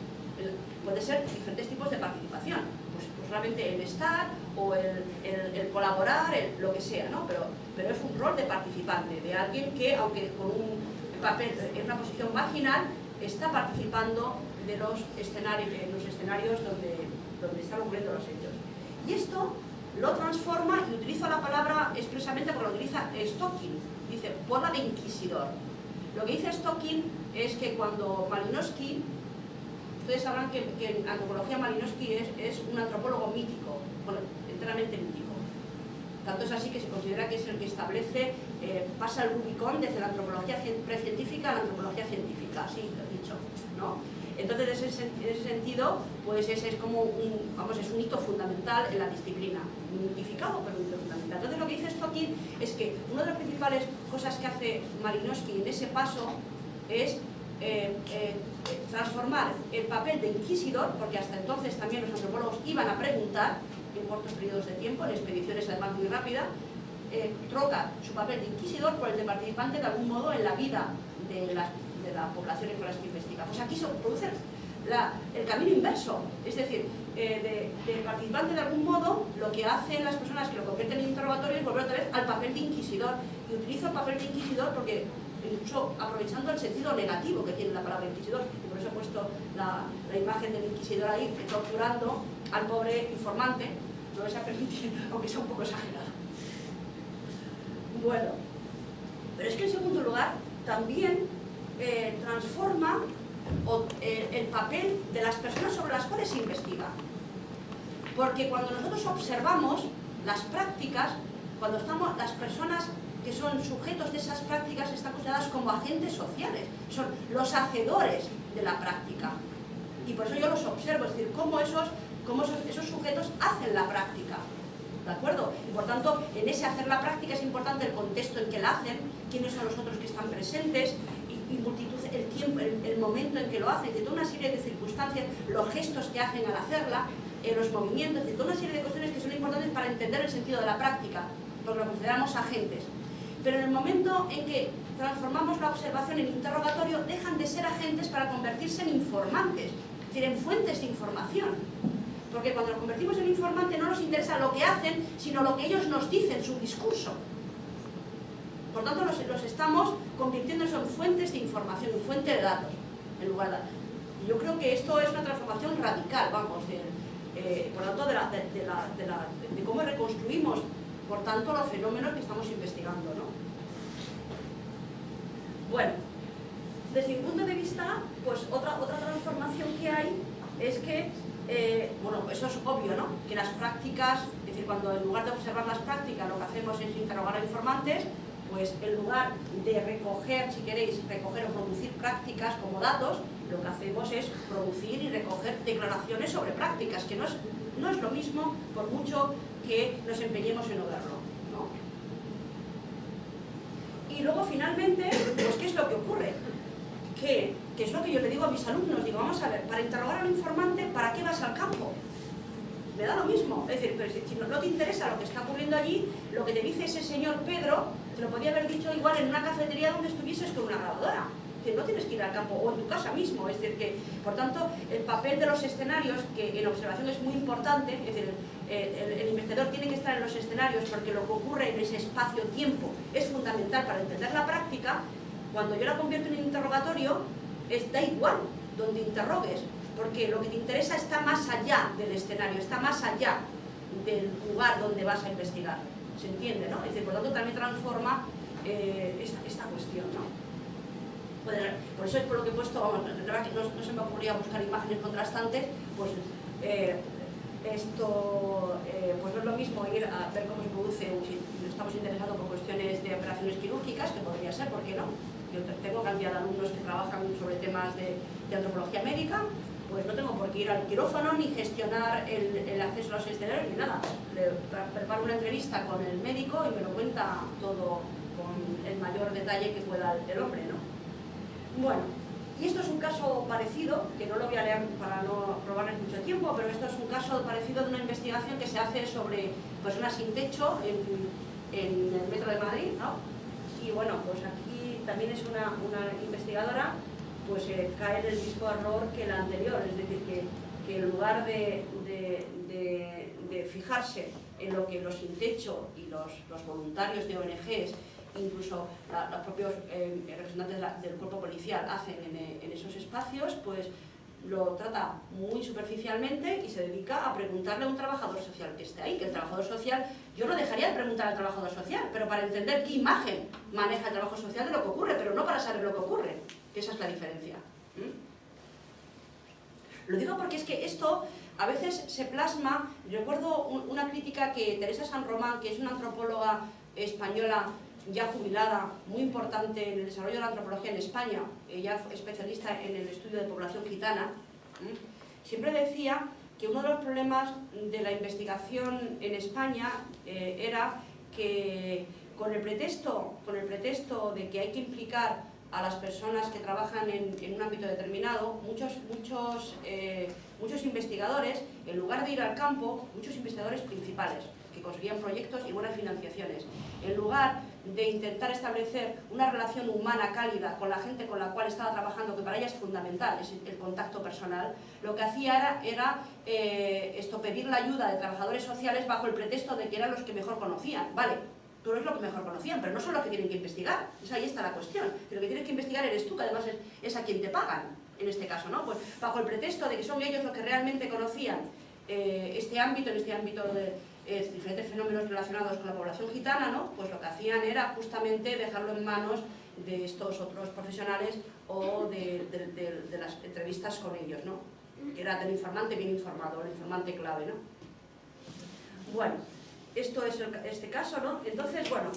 [SPEAKER 1] Puede ser diferentes tipos de participación, pues solamente el estar o el colaborar, lo que sea, ¿no? Pero es un rol de participante, de alguien que, aunque con un papel en una posición marginal, está participando de los escenarios donde están ocurriendo los hechos. Y esto lo transforma, y utilizo la palabra expresamente porque lo utiliza Stocking, dice bola de inquisidor. Lo que dice Stocking es que cuando Malinowski, ustedes sabrán que en antropología Malinowski es un antropólogo mítico, bueno, enteramente mítico. Tanto es así que se considera que es el que establece, pasa el Rubicón desde la antropología precientífica a la antropología científica, así lo he dicho, ¿no? Entonces, en ese sentido, pues ese es como es un hito fundamental en la disciplina, mitificado, pero un hito fundamental. Entonces, lo que dice Stocking es que una de las principales cosas que hace Malinowski en ese paso es transformar el papel de inquisidor, porque hasta entonces también los antropólogos iban a preguntar en cortos periodos de tiempo, en expediciones además muy rápidas, troca su papel de inquisidor por el de participante de algún modo en la vida de las poblaciones con las que investiga. Pues aquí se produce el camino inverso, es decir, de participante de algún modo, lo que hacen las personas que lo convierten en interrogatorio es volver otra vez al papel de inquisidor, y utilizo el papel de inquisidor porque incluso aprovechando el sentido negativo que tiene la palabra inquisidor, y por eso he puesto la imagen del inquisidor ahí, torturando al pobre informante, no les ha permitido, aunque sea un poco exagerado. Bueno, pero es que en segundo lugar también transforma el papel de las personas sobre las cuales se investiga. Porque cuando nosotros observamos las prácticas, cuando estamos, las personas que son sujetos de esas prácticas están consideradas como agentes sociales, son los hacedores de la práctica. Y por eso yo los observo, es decir, cómo esos sujetos hacen la práctica. ¿De acuerdo? Y por tanto, en ese hacer la práctica es importante el contexto en que la hacen, quiénes son los otros que están presentes, y multitud, el tiempo, el momento en que lo hacen, de toda una serie de circunstancias, los gestos que hacen al hacerla, los movimientos, de toda una serie de cuestiones que son importantes para entender el sentido de la práctica, porque lo consideramos agentes. Pero en el momento en que transformamos la observación en interrogatorio, dejan de ser agentes para convertirse en informantes, es decir, en fuentes de información. Porque cuando nos convertimos en informante no nos interesa lo que hacen, sino lo que ellos nos dicen, su discurso. Por tanto, los estamos convirtiendo en fuentes de información, en fuente de datos, en lugar de... Yo creo que esto es una transformación radical, vamos, por tanto, de cómo reconstruimos, por tanto, los fenómenos que estamos investigando, ¿no? Bueno, desde mi punto de vista, pues otra transformación que hay es que, bueno, eso es obvio, ¿no? Que las prácticas, es decir, cuando en lugar de observar las prácticas, lo que hacemos es interrogar a informantes, pues en lugar de recoger, si queréis, recoger o producir prácticas como datos, lo que hacemos es producir y recoger declaraciones sobre prácticas, que no es lo mismo por mucho que nos empeñemos en no verlo, ¿no? Y luego finalmente, pues ¿qué es lo que ocurre? Que es lo que yo le digo a mis alumnos, digo, vamos a ver, para interrogar al informante, ¿para qué vas al campo? Me da lo mismo, es decir, pero si no te interesa lo que está ocurriendo allí, lo que te dice ese señor Pedro, te lo podía haber dicho igual en una cafetería donde estuvieses con una grabadora. Es decir, no tienes que ir al campo, o en tu casa mismo, es decir, que, por tanto, el papel de los escenarios, que en observación es muy importante, es decir, el investigador tiene que estar en los escenarios porque lo que ocurre en ese espacio-tiempo es fundamental para entender la práctica. Cuando yo la convierto en un interrogatorio, da igual donde interrogues, porque lo que te interesa está más allá del escenario, está más allá del lugar donde vas a investigar. ¿Se entiende, no? Es decir, por lo tanto, también transforma esta cuestión, ¿no? Por eso es por lo que he puesto, vamos, la verdad que no se me ocurría buscar imágenes contrastantes, pues esto pues no es lo mismo ir a ver cómo se produce, si estamos interesados por cuestiones de operaciones quirúrgicas, que podría ser, ¿por qué no? Yo tengo cantidad de alumnos que trabajan sobre temas de antropología médica, pues no tengo por qué ir al quirófano ni gestionar el acceso a los escenarios ni nada. Le preparo una entrevista con el médico y me lo cuenta todo con el mayor detalle que pueda el hombre, ¿no? Bueno, y esto es un caso parecido, que no lo voy a leer para no robarles mucho tiempo, pero esto es un caso parecido de una investigación que se hace sobre personas sin techo en el metro de Madrid, ¿no? Y bueno, pues aquí también es una investigadora, pues cae en el mismo error que la anterior, es decir, que en lugar de fijarse en lo que los sin techo y los voluntarios de ONGs, incluso los propios representantes del cuerpo policial hacen en esos espacios, pues lo trata muy superficialmente y se dedica a preguntarle a un trabajador social que esté ahí, que el trabajador social, yo no dejaría de preguntar al trabajador social, pero para entender qué imagen maneja el trabajo social de lo que ocurre, pero no para saber lo que ocurre, que esa es la diferencia. Lo digo porque es que esto a veces se plasma, recuerdo una crítica que Teresa San Román, que es una antropóloga española ya jubilada, muy importante en el desarrollo de la antropología en España, ella fue especialista en el estudio de población gitana, siempre decía que uno de los problemas de la investigación en España era que con el pretexto de que hay que implicar a las personas que trabajan en un ámbito determinado, muchos investigadores, en lugar de ir al campo, muchos investigadores principales, que conseguían proyectos y buenas financiaciones, en lugar de intentar establecer una relación humana cálida con la gente con la cual estaba trabajando, que para ella es fundamental, es el contacto personal, lo que hacía era pedir la ayuda de trabajadores sociales bajo el pretexto de que eran los que mejor conocían. Vale, tú eres lo que mejor conocían, pero no son los que tienen que investigar. Ahí está la cuestión. Que lo que tienes que investigar eres tú, que además es a quien te pagan, en este caso, ¿no? Pues bajo el pretexto de que son ellos los que realmente conocían este ámbito de diferentes fenómenos relacionados con la población gitana, ¿no? Pues lo que hacían era justamente dejarlo en manos de estos otros profesionales o de las entrevistas con ellos, ¿no? Que era del informante bien informado, el informante clave, ¿no? Bueno, esto es este caso, ¿no? Entonces, bueno,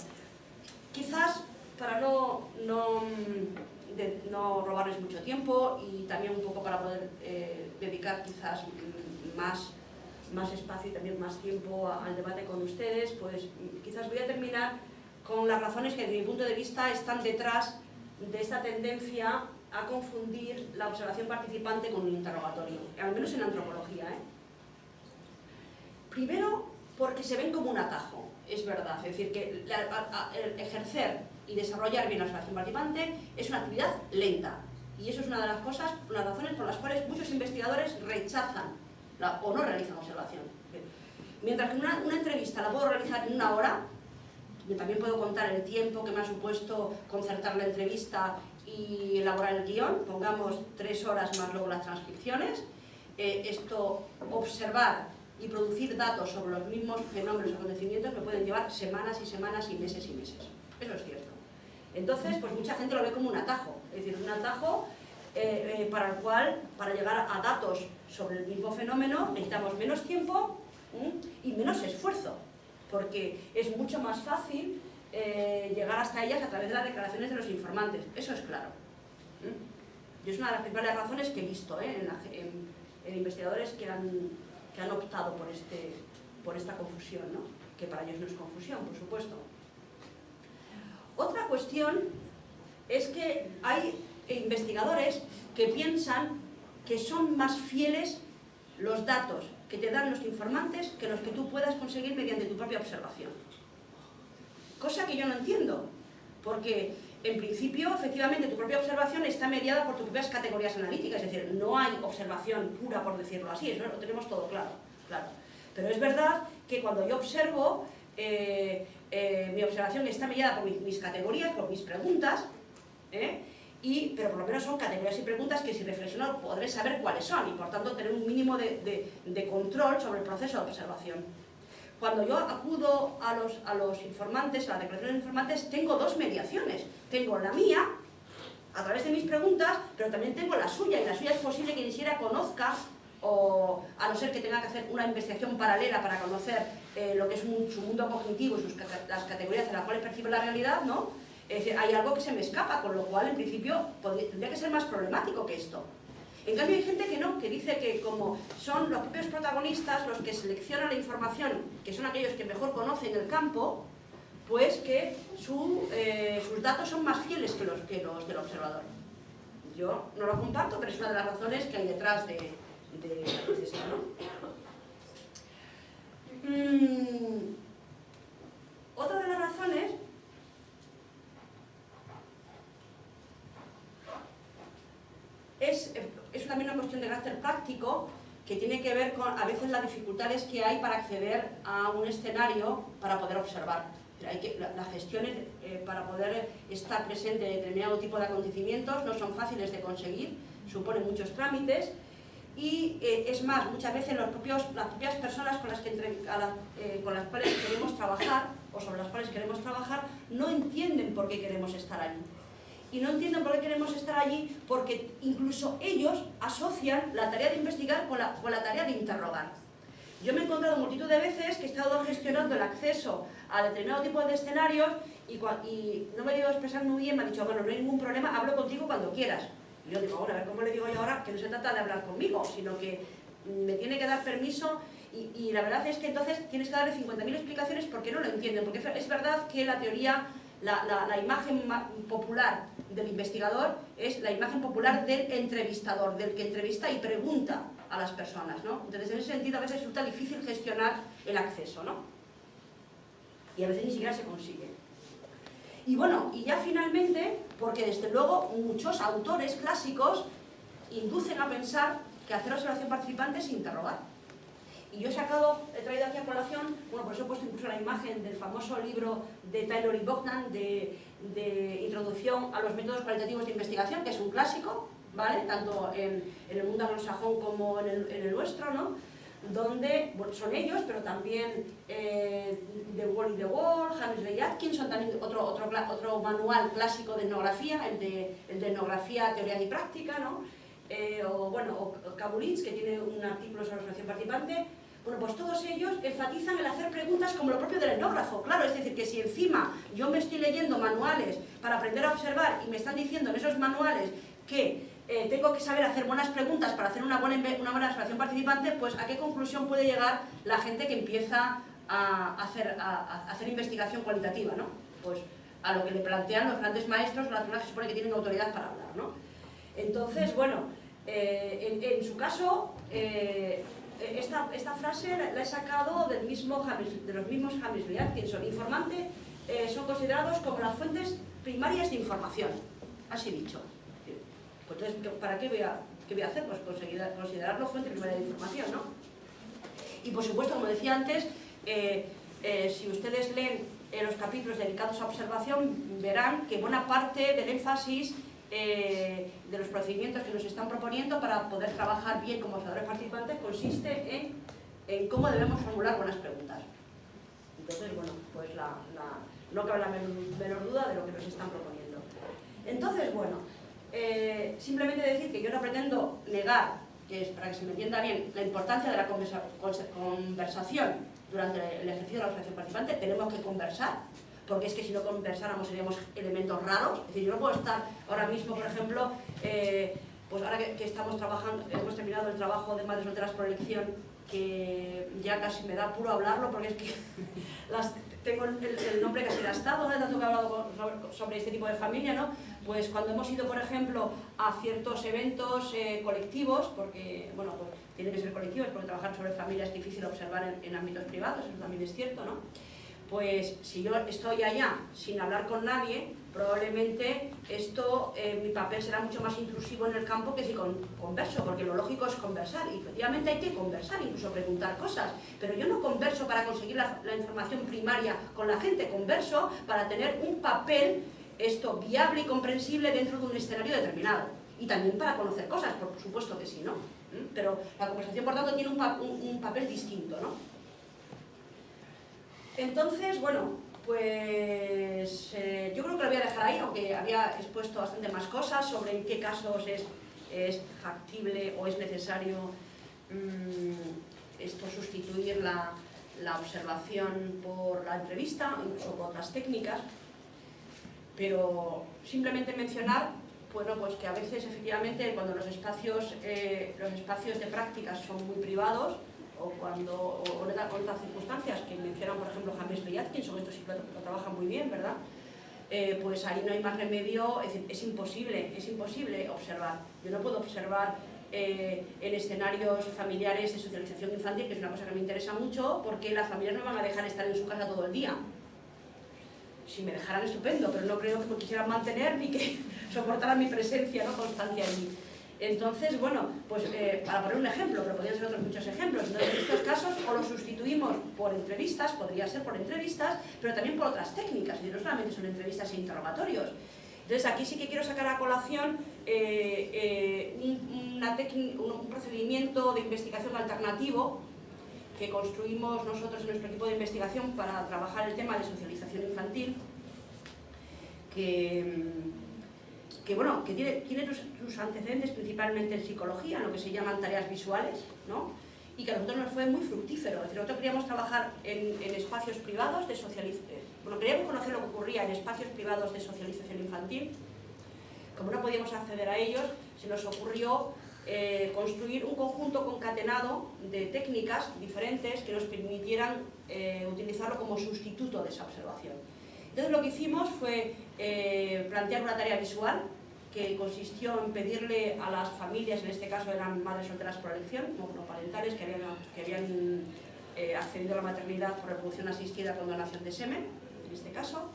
[SPEAKER 1] quizás para no robarles mucho tiempo y también un poco para poder dedicar quizás más espacio y también más tiempo al debate con ustedes, pues quizás voy a terminar con las razones que desde mi punto de vista están detrás de esta tendencia a confundir la observación participante con un interrogatorio, al menos en antropología, ¿eh? Primero, porque se ven como un atajo, es verdad, es decir, que ejercer y desarrollar bien la observación participante es una actividad lenta, y eso es una de las razones por las cuales muchos investigadores rechazan o no realizan observación. Mientras que una entrevista la puedo realizar en 1 hora, yo también puedo contar el tiempo que me ha supuesto concertar la entrevista y elaborar el guión, pongamos 3 horas más luego las transcripciones, observar y producir datos sobre los mismos fenómenos o acontecimientos me pueden llevar semanas y semanas y meses, eso es cierto. Entonces, pues mucha gente lo ve como un atajo, es decir, un atajo para el cual, para llegar a datos sobre el mismo fenómeno, necesitamos menos tiempo y menos esfuerzo, porque es mucho más fácil llegar hasta ellas a través de las declaraciones de los informantes, eso es claro. Y es una de las principales razones que he visto en investigadores que han optado por esta confusión, ¿no? Que para ellos no es confusión, por supuesto. Otra cuestión es que hay investigadores que piensan que son más fieles los datos que te dan los informantes que los que tú puedas conseguir mediante tu propia observación. Cosa que yo no entiendo, porque en principio, efectivamente, tu propia observación está mediada por tus propias categorías analíticas, es decir, no hay observación pura, por decirlo así, eso lo tenemos todo claro. Pero es verdad que cuando yo observo, mi observación está mediada por mis categorías, por mis preguntas, pero por lo menos son categorías y preguntas que si reflexiono podré saber cuáles son y por tanto tener un mínimo de control sobre el proceso de observación. Cuando yo acudo a los informantes, a las declaraciones de los informantes, tengo 2 mediaciones. Tengo la mía, a través de mis preguntas, pero también tengo la suya, y la suya es posible que ni siquiera conozca, o a no ser que tenga que hacer una investigación paralela para conocer lo que es su mundo cognitivo y las categorías en las cuales percibe la realidad, ¿no? Es decir, hay algo que se me escapa, con lo cual, en principio, tendría que ser más problemático que esto. En cambio, hay gente que no, que dice que como son los propios protagonistas los que seleccionan la información, que son aquellos que mejor conocen el campo, pues que sus datos son más fieles que los del observador. Yo no lo comparto, pero es una de las razones que hay detrás de esto, ¿no? Otra de las razones es también una cuestión de carácter práctico que tiene que ver con, a veces, las dificultades que hay para acceder a un escenario para poder observar. Las gestiones para poder estar presente en determinado tipo de acontecimientos no son fáciles de conseguir, suponen muchos trámites y es más, muchas veces las propias personas con las cuales queremos trabajar o sobre las cuales queremos trabajar no entienden por qué queremos estar allí. y no entienden por qué queremos estar allí, porque incluso ellos asocian la tarea de investigar con la tarea de interrogar. Yo me he encontrado multitud de veces que he estado gestionando el acceso a determinado tipo de escenarios y no me he ido a expresar muy bien, me ha dicho, bueno, no hay ningún problema, hablo contigo cuando quieras. Y yo digo, bueno, a ver, ¿cómo le digo yo ahora? Que no se trata de hablar conmigo, sino que me tiene que dar permiso y la verdad es que entonces tienes que darle 50.000 explicaciones porque no lo entienden, porque es verdad que la teoría, la imagen popular del investigador es la imagen popular del entrevistador, del que entrevista y pregunta a las personas, ¿no? Entonces, en ese sentido, a veces resulta difícil gestionar el acceso, ¿no? Y a veces ni siquiera se consigue. Y bueno, y ya finalmente, porque desde luego muchos autores clásicos inducen a pensar que hacer observación participante es interrogar. Y yo he traído aquí a colación, bueno, por eso he puesto incluso la imagen del famoso libro de Taylor y Bogdan de Introducción a los métodos cualitativos de investigación, que es un clásico, ¿vale? Tanto en el mundo anglosajón como en el nuestro, ¿no? Donde, bueno, son ellos, pero también The Wall in the Wall, James Ray Atkinson, también otro manual clásico de etnografía, el de etnografía, teoría y práctica, ¿no? O Kaburitz, que tiene un artículo sobre observación participante. Bueno, pues todos ellos enfatizan el hacer preguntas como lo propio del etnógrafo, claro, es decir, que si encima yo me estoy leyendo manuales para aprender a observar y me están diciendo en esos manuales que tengo que saber hacer buenas preguntas para hacer una buena observación participante, pues ¿a qué conclusión puede llegar la gente que empieza a hacer investigación cualitativa, ¿no? Pues a lo que le plantean los grandes maestros, las personas que se supone que tienen autoridad para hablar, ¿no? Entonces, bueno, en su caso, esta frase la he sacado de los mismos James Ray Atkinson. Informante son considerados como las fuentes primarias de información, así dicho. Pues entonces, ¿para qué voy a hacer? Pues considerarlo fuente primaria de información, ¿no? Y por supuesto, como decía antes, si ustedes leen los capítulos dedicados a observación, verán que buena parte del énfasis de los procedimientos que nos están proponiendo para poder trabajar bien como observadores participantes consiste en cómo debemos formular buenas preguntas. Entonces, bueno, pues no cabe la menor duda de lo que nos están proponiendo. Entonces, bueno, simplemente decir que yo no pretendo negar, que es para que se me entienda bien, la importancia de la conversación durante el ejercicio de la observación participante. Tenemos que conversar, porque es que si no conversáramos seríamos elementos raros. Es decir, yo no puedo estar ahora mismo, por ejemplo, pues ahora que estamos trabajando, hemos terminado el trabajo de Madres Solteras por Elección, que ya casi me da apuro hablarlo, porque es que tengo el nombre casi gastado, ¿no? De tanto que he hablado sobre este tipo de familia, ¿no? Pues cuando hemos ido, por ejemplo, a ciertos eventos colectivos, porque, bueno, pues tienen que ser colectivos, porque trabajar sobre familias es difícil observar en ámbitos privados, eso también es cierto, ¿no? Pues si yo estoy allá sin hablar con nadie, probablemente mi papel será mucho más intrusivo en el campo que si converso, porque lo lógico es conversar, y efectivamente hay que conversar, incluso preguntar cosas, pero yo no converso para conseguir la información primaria con la gente, converso para tener un papel viable y comprensible dentro de un escenario determinado, y también para conocer cosas, por supuesto que sí, ¿no? Pero la conversación, por tanto, tiene un papel distinto, ¿no? Entonces, bueno, pues yo creo que lo voy a dejar ahí, aunque había expuesto bastante más cosas sobre en qué casos es factible o es necesario sustituir la observación por la entrevista, incluso por otras técnicas, pero simplemente mencionar, bueno, pues que a veces efectivamente cuando los espacios de prácticas son muy privados, o en otras circunstancias que mencionan, por ejemplo, James Ray Atkinson, esto sí lo trabaja muy bien, ¿verdad? Pues ahí no hay más remedio, es imposible observar. Yo no puedo observar en escenarios familiares de socialización infantil, que es una cosa que me interesa mucho, porque las familias no me van a dejar estar en su casa todo el día. Si me dejaran, estupendo, pero no creo que me quisieran mantener ni que soportaran mi presencia, ¿no?, constante allí. Entonces, bueno, pues para poner un ejemplo, pero podrían ser otros muchos ejemplos. Entonces, en estos casos, o lo sustituimos por entrevistas, podría ser por entrevistas, pero también por otras técnicas, y no solamente son entrevistas e interrogatorios. Entonces, aquí sí que quiero sacar a colación un procedimiento de investigación alternativo que construimos nosotros en nuestro equipo de investigación para trabajar el tema de socialización infantil, que bueno, que tiene sus antecedentes principalmente en psicología, en lo que se llaman tareas visuales, ¿no? Y que a nosotros nos fue muy fructífero. Es decir, nosotros queríamos trabajar en espacios privados de socialización, bueno, queríamos conocer lo que ocurría en espacios privados de socialización infantil. Como no podíamos acceder a ellos, se nos ocurrió construir un conjunto concatenado de técnicas diferentes que nos permitieran utilizarlo como sustituto de esa observación. Entonces lo que hicimos fue plantear una tarea visual que consistió en pedirle a las familias, en este caso eran madres solteras por elección, monoparentales, que habían accedido a la maternidad por reproducción asistida con donación de semen, en este caso,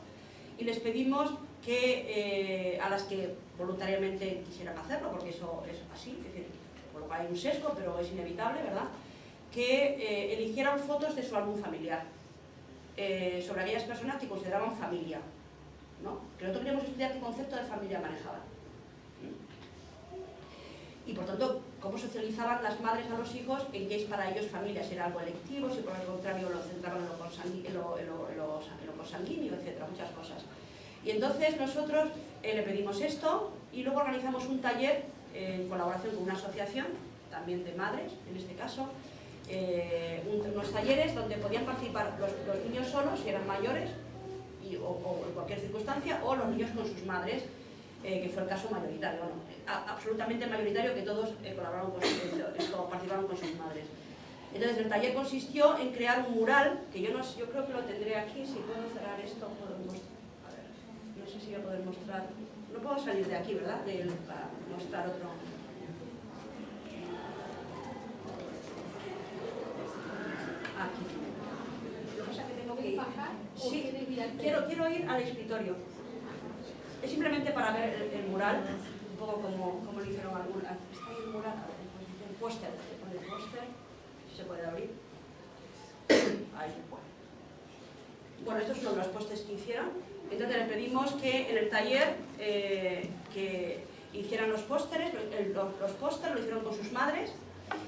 [SPEAKER 1] y les pedimos que a las que voluntariamente quisieran hacerlo, porque eso es así, es decir, bueno, hay un sesgo, pero es inevitable, ¿verdad?, que eligieran fotos de su álbum familiar sobre aquellas personas que consideraban familia, ¿no? Que nosotros queríamos estudiar qué concepto de familia manejaban. Y por tanto, cómo socializaban las madres a los hijos, en qué es para ellos familia, si era algo electivo, si por el contrario lo centraban en lo consanguíneo, etcétera, muchas cosas. Y entonces nosotros le pedimos esto y luego organizamos un taller en colaboración con una asociación, también de madres en este caso, unos talleres donde podían participar los niños solos, si eran mayores, o en cualquier circunstancia, o los niños con sus madres, que fue el caso mayoritario, bueno, absolutamente mayoritario, que todos participaron con sus madres. Entonces el taller consistió en crear un mural, que yo creo que lo tendré aquí, si puedo cerrar esto, puedo mostrar, a ver, no sé si voy a poder mostrar, no puedo salir de aquí, ¿verdad?, para mostrar otro. Aquí. Lo que pasa es que tengo que ir. Sí, quiero ir al escritorio. Es simplemente para ver el mural, un poco como lo hicieron algunas. Está ahí el mural, el póster, el póster, si se puede abrir. Ahí. Bueno, estos son los pósters que hicieron. Entonces les pedimos que en el taller que hicieran los pósteres, los pósteres lo hicieron con sus madres.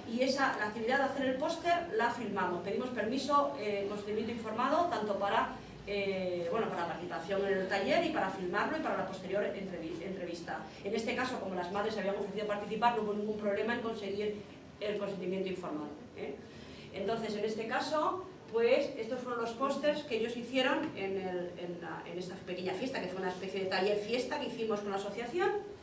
[SPEAKER 1] Y la actividad de hacer el póster la filmamos. Pedimos permiso, consentimiento informado, tanto para la participación en el taller y para filmarlo y para la posterior entrevista. En este caso, como las madres se habían ofrecido participar, no hubo ningún problema en conseguir el consentimiento informado. Entonces, en este caso, pues estos fueron los pósters que ellos hicieron en esta pequeña fiesta, que fue una especie de taller fiesta que hicimos con la asociación.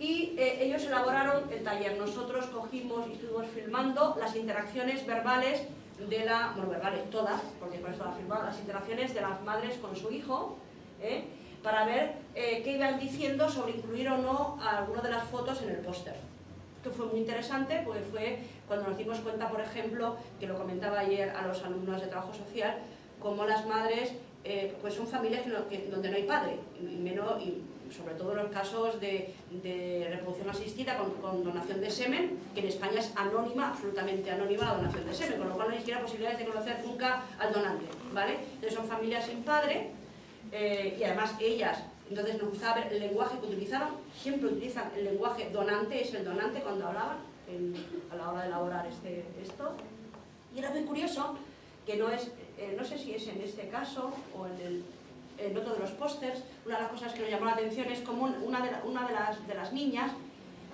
[SPEAKER 1] Y ellos elaboraron el taller. Nosotros cogimos y estuvimos filmando las interacciones verbales verbales todas, porque por eso la filmamos, las interacciones de las madres con su hijo, para ver qué iban diciendo sobre incluir o no alguna de las fotos en el póster. Esto fue muy interesante, porque fue cuando nos dimos cuenta, por ejemplo, que lo comentaba ayer a los alumnos de trabajo social, como las madres pues son familias donde no hay padre, y sobre todo en los casos de reproducción asistida con donación de semen, que en España es anónima, absolutamente anónima la donación de semen, con lo cual no hay ni siquiera posibilidades de conocer nunca al donante, ¿vale? Entonces son familias sin padre, y además ellas, entonces nos gustaba ver el lenguaje que utilizaban, siempre utilizan el lenguaje donante, es el donante cuando hablaban, a la hora de elaborar esto, y era muy curioso que no sé si es en este caso o en otro de los pósters. Una de las cosas que nos llamó la atención es como una de las niñas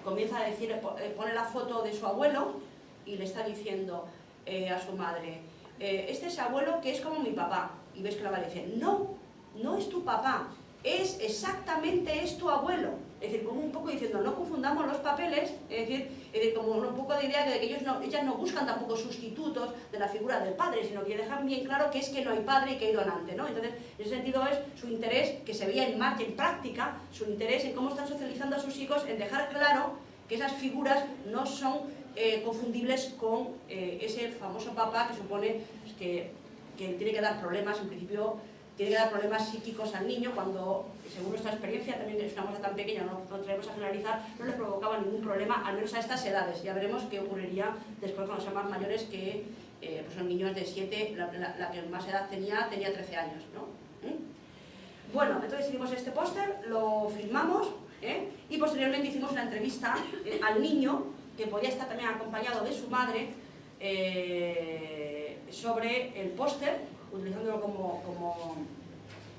[SPEAKER 1] comienza a decir, pone la foto de su abuelo y le está diciendo a su madre, este es abuelo que es como mi papá, y ves que la madre dice, no es tu papá, es tu abuelo. Es decir, como un poco diciendo, no confundamos los papeles, es decir, como un poco de idea de que ellas no buscan tampoco sustitutos de la figura del padre, sino que dejan bien claro que es que no hay padre y que hay donante, ¿no? Entonces, en ese sentido es su interés, que se veía en marcha, en práctica, su interés en cómo están socializando a sus hijos, en dejar claro que esas figuras no son confundibles con ese famoso papá que supone que tiene que dar problemas, en principio, tiene que dar problemas psíquicos al niño cuando, según nuestra experiencia, también es una cosa tan pequeña, no traemos a generalizar, no le provocaba ningún problema, al menos a estas edades. Ya veremos qué ocurriría después cuando sean más mayores, que pues son niños de 7, la que más edad tenía 13 años, ¿no? Bueno, entonces hicimos este póster, lo filmamos, y posteriormente hicimos una entrevista al niño, que podía estar también acompañado de su madre, sobre el póster, utilizándolo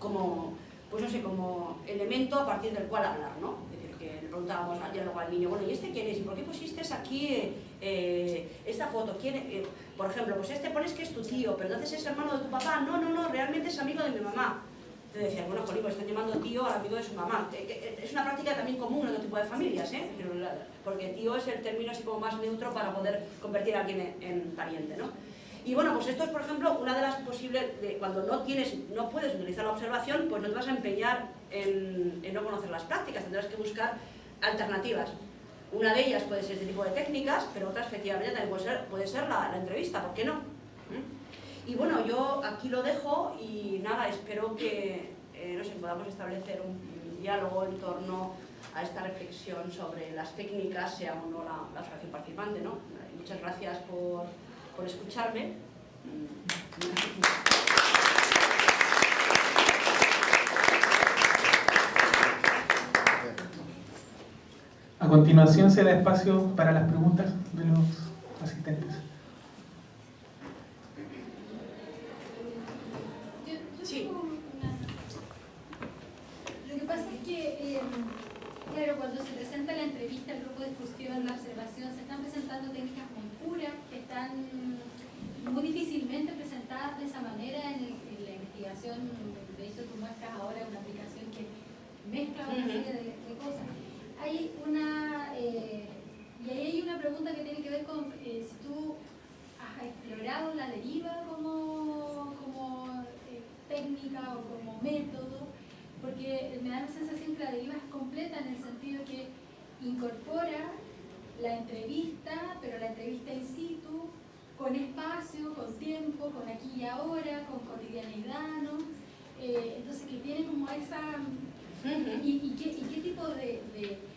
[SPEAKER 1] como elemento a partir del cual hablar, ¿no? Es decir, preguntábamos luego al niño, bueno, ¿y este quién es? ¿Y por qué pusiste aquí esta foto? ¿Quién, por ejemplo, pues este pones que es tu tío, pero entonces es hermano de tu papá. No, no, no, realmente es amigo de mi mamá. Te decían, bueno, jolín, pues están llamando tío al amigo de su mamá. Es una práctica también común en otro tipo de familias, porque tío es el término así como más neutro para poder convertir a alguien en pariente, ¿no? Y bueno, pues esto es, por ejemplo, una de las posibles, cuando no puedes utilizar la observación, pues no te vas a empeñar en no conocer las prácticas, tendrás que buscar alternativas. Una de ellas puede ser este tipo de técnicas, pero otra efectivamente también puede ser la entrevista, ¿por qué no? Y bueno, yo aquí lo dejo y nada, espero que no sé, podamos establecer un diálogo en torno a esta reflexión sobre las técnicas, sea o no la asociación participante, ¿no? Muchas gracias por escucharme.
[SPEAKER 2] A continuación se da espacio para las preguntas de los asistentes.
[SPEAKER 1] Sí.
[SPEAKER 3] Lo que pasa es que, claro, cuando se presenta la entrevista, el grupo de discusión, la observación, se están presentando técnicas muy puras que están muy difícilmente presentadas de esa manera en la investigación. De hecho, tú muestras ahora una aplicación que mezcla una serie de cosas. Hay y ahí hay una pregunta que tiene que ver con si tú has explorado la deriva como técnica o como método, porque me da la sensación que la deriva es completa en el sentido que incorpora la entrevista, pero la entrevista in situ, con espacio, con tiempo, con aquí y ahora, con cotidianidad, ¿no? Entonces que tiene como esa... ¿Y qué tipo de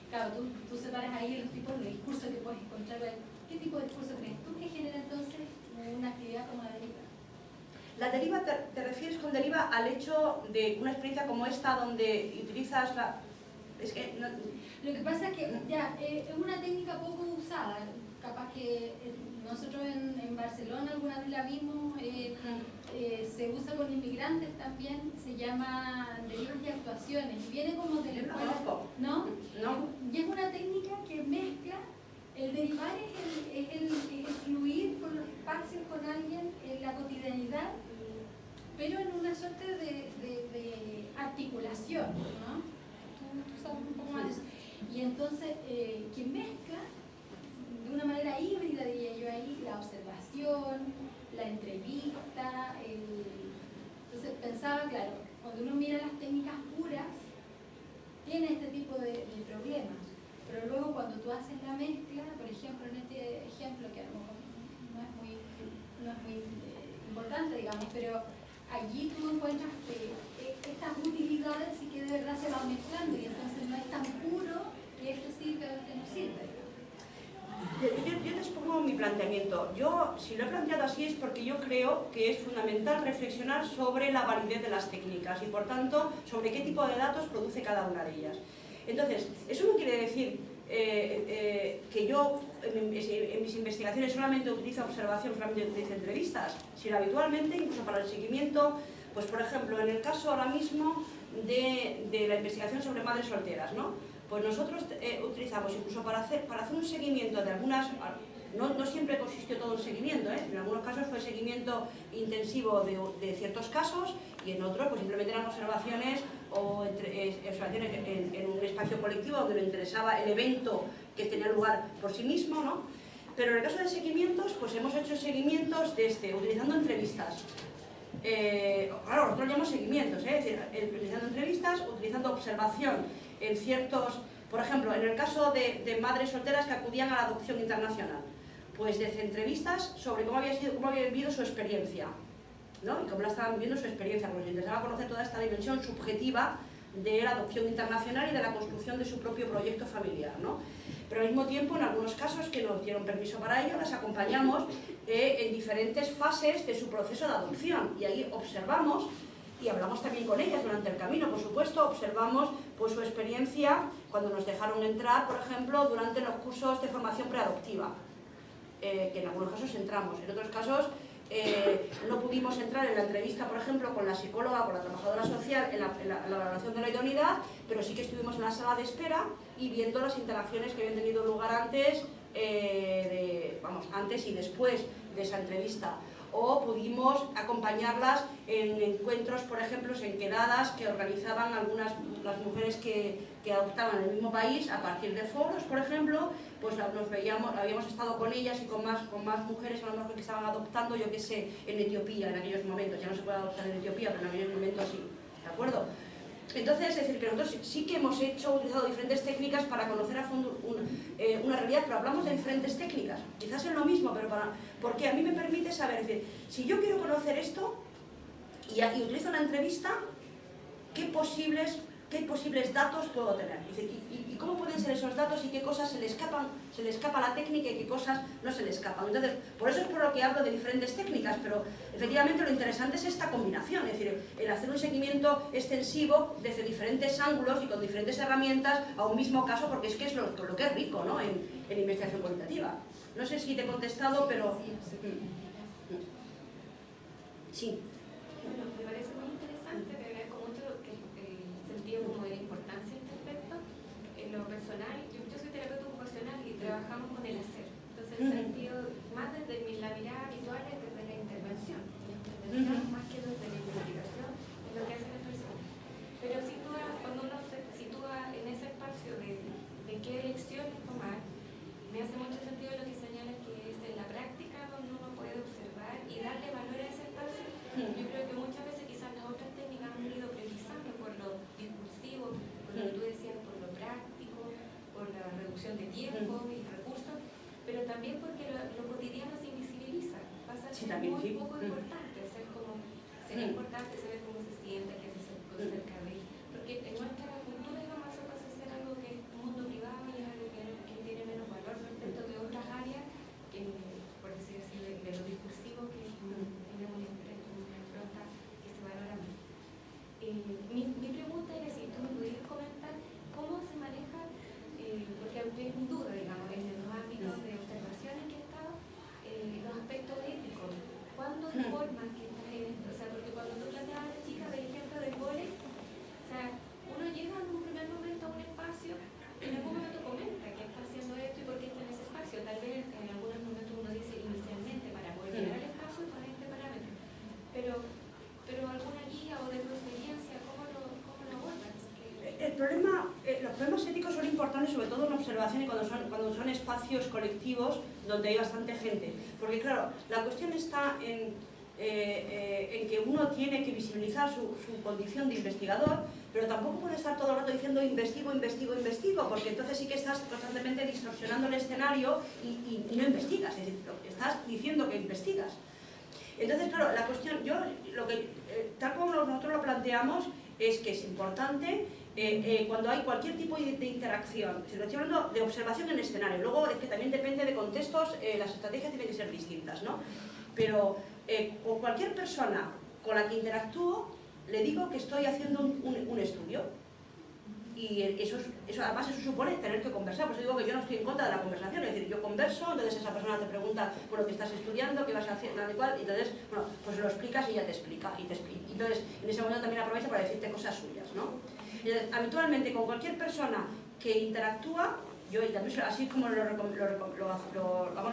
[SPEAKER 3] claro, tú separas ahí los tipos de discursos que puedes encontrar? ¿Qué tipo de discurso crees tú que genera entonces una actividad como la deriva?
[SPEAKER 1] La deriva, ¿te refieres con deriva al hecho de una experiencia como esta donde utilizas la... Es que no...
[SPEAKER 3] Lo que pasa es que ya, es una técnica poco usada, capaz que nosotros en Barcelona alguna vez la vimos, se usa con inmigrantes también, se llama derivas y actuaciones, y viene como de la escuela, ¿no? No. Y es una técnica que mezcla, el derivar es el fluir con los espacios con alguien en la cotidianidad, pero en una suerte de articulación, ¿no? Tú sabes un poco más de eso. Y entonces, que mezcla de una manera híbrida, diría yo ahí, la observación, la entrevista, entonces pensaba, claro, cuando uno mira las técnicas puras, tiene este tipo de problemas, pero luego cuando tú haces la mezcla, por ejemplo, en este ejemplo, que a lo mejor no es muy importante, digamos, pero allí tú encuentras que estas utilidades sí que de verdad se van mezclando y entonces no es tan puro que esto sirve o esto no sirve.
[SPEAKER 1] Yo te expongo mi planteamiento. Yo, si lo he planteado así, es porque yo creo que es fundamental reflexionar sobre la validez de las técnicas y, por tanto, sobre qué tipo de datos produce cada una de ellas. Entonces, eso no quiere decir que yo en mis investigaciones solamente utilizo observación, solamente utilizo entrevistas, sino habitualmente, incluso para el seguimiento, pues por ejemplo, en el caso ahora mismo de la investigación sobre madres solteras, ¿no? Pues nosotros utilizamos incluso para hacer un seguimiento de algunas, no siempre consistió todo en seguimiento, en algunos casos fue seguimiento intensivo de ciertos casos y en otros pues simplemente eran observaciones o observaciones en un espacio colectivo donde le interesaba el evento que tenía lugar por sí mismo, ¿no? Pero en el caso de seguimientos, pues hemos hecho seguimientos utilizando entrevistas. Claro, nosotros llamamos seguimientos, es decir, utilizando entrevistas, utilizando observación en ciertos, por ejemplo, en el caso de madres solteras que acudían a la adopción internacional, pues desde entrevistas sobre cómo había vivido su experiencia, ¿no? Y cómo la estaban viviendo su experiencia, porque les interesaba conocer toda esta dimensión subjetiva de la adopción internacional y de la construcción de su propio proyecto familiar, ¿no? Pero al mismo tiempo, en algunos casos que nos dieron permiso para ello, las acompañamos en diferentes fases de su proceso de adopción y ahí observamos y hablamos también con ellas durante el camino, por supuesto, observamos pues, su experiencia cuando nos dejaron entrar, por ejemplo, durante los cursos de formación preadoptiva, que en algunos casos entramos, en otros casos no pudimos entrar en la entrevista, por ejemplo, con la psicóloga, con la trabajadora social, en la valoración de la idoneidad, pero sí que estuvimos en la sala de espera y viendo las interacciones que habían tenido lugar antes, antes y después de esa entrevista. O pudimos acompañarlas en encuentros, por ejemplo, en quedadas que organizaban las mujeres que adoptaban en el mismo país a partir de foros, por ejemplo, pues nos veíamos, habíamos estado con ellas y con más mujeres, a lo mejor que estaban adoptando, yo qué sé, en Etiopía en aquellos momentos. Ya no se puede adoptar en Etiopía, pero en aquellos momentos sí, ¿de acuerdo? Entonces, es decir, que nosotros sí que hemos utilizado diferentes técnicas para conocer a fondo una realidad, pero hablamos de diferentes técnicas. Quizás es lo mismo, pero porque a mí me permite saber, es decir, si yo quiero conocer esto y utilizo una entrevista, ¿qué posibles datos puedo tener? Es decir, ¿y cómo pueden ser esos datos y qué cosas se le escapa a la técnica y qué cosas no se le escapan? Entonces, por eso es por lo que hablo de diferentes técnicas, pero efectivamente lo interesante es esta combinación, es decir, el hacer un seguimiento extensivo desde diferentes ángulos y con diferentes herramientas a un mismo caso, porque es que es lo que es rico, ¿no?, en investigación cualitativa. No sé si te he contestado, pero... Sí.
[SPEAKER 4] Bueno, me parece muy interesante, te agradezco mucho el sentido como de la importancia de este aspecto. En lo personal, yo soy terapeuta ocupacional y trabajamos con el hacer. Entonces, el sentido, más desde la mirada habitual es desde la intervención. Más que desde la investigación, es lo que hace la persona. Pero cuando uno se sitúa en ese espacio de qué elecciones tomar, me hace mucho sentido lo que señala que es en la práctica donde uno puede observar y darle valor a ese espacio. Yo creo que muchas veces quizás las otras técnicas han ido priorizando por lo discursivo, por lo que tú decías, por lo práctico, por la reducción de tiempo y recursos, pero también porque lo cotidiano se invisibiliza, pasa a ser muy poco importante, o sea, sería importante saber cómo se siente, qué se siente cerca de él, porque en nuestra cultura, digamos, eso pasa a ser algo que es un mundo privado y es algo que tiene menos valor respecto de otras áreas, que, por decir así, de lo discursivo que tenemos una impronta que se valora más. Mi pregunta era si tú me pudieras comentar cómo se maneja, porque es mi duda, digamos, en los ámbitos de observación en que he estado, los aspectos éticos. ¿Cuándo informan que estás en esto? O sea, porque cuando tú planteabas a la chica del ejemplo del vóley, o sea, uno llega en un primer momento a un espacio y en algún momento comenta que está haciendo esto y por qué está en ese espacio. Tal vez en algunos momentos uno dice inicialmente para poder llegar al espacio con este parámetro. Pero alguna guía o de tu experiencia, ¿cómo lo abordas?
[SPEAKER 1] Los problemas éticos son importantes, sobre todo en observación y cuando son espacios colectivos donde hay bastante gente. Porque claro, la cuestión está en que uno tiene que visibilizar su condición de investigador, pero tampoco puede estar todo el rato diciendo investigo, porque entonces sí que estás constantemente distorsionando el escenario y no investigas, es decir, estás diciendo que investigas. Entonces, claro, la cuestión, tal como nosotros lo planteamos, es que es importante cuando hay cualquier tipo de interacción. Si lo estoy hablando de observación en escenario, luego es que también depende de contextos, las estrategias tienen que ser distintas, ¿no? Pero con cualquier persona con la que interactúo, le digo que estoy haciendo un estudio. Y además eso supone tener que conversar, por eso digo que yo no estoy en contra de la conversación, es decir, yo converso, entonces esa persona te pregunta, bueno, ¿qué estás estudiando? ¿Qué vas a hacer? Tal y cual, y entonces, bueno, pues lo explicas y ella te explica, Entonces, en ese momento también aprovecha para decirte cosas suyas, ¿no? Entonces, habitualmente, con cualquier persona que interactúa, yo, y también así como lo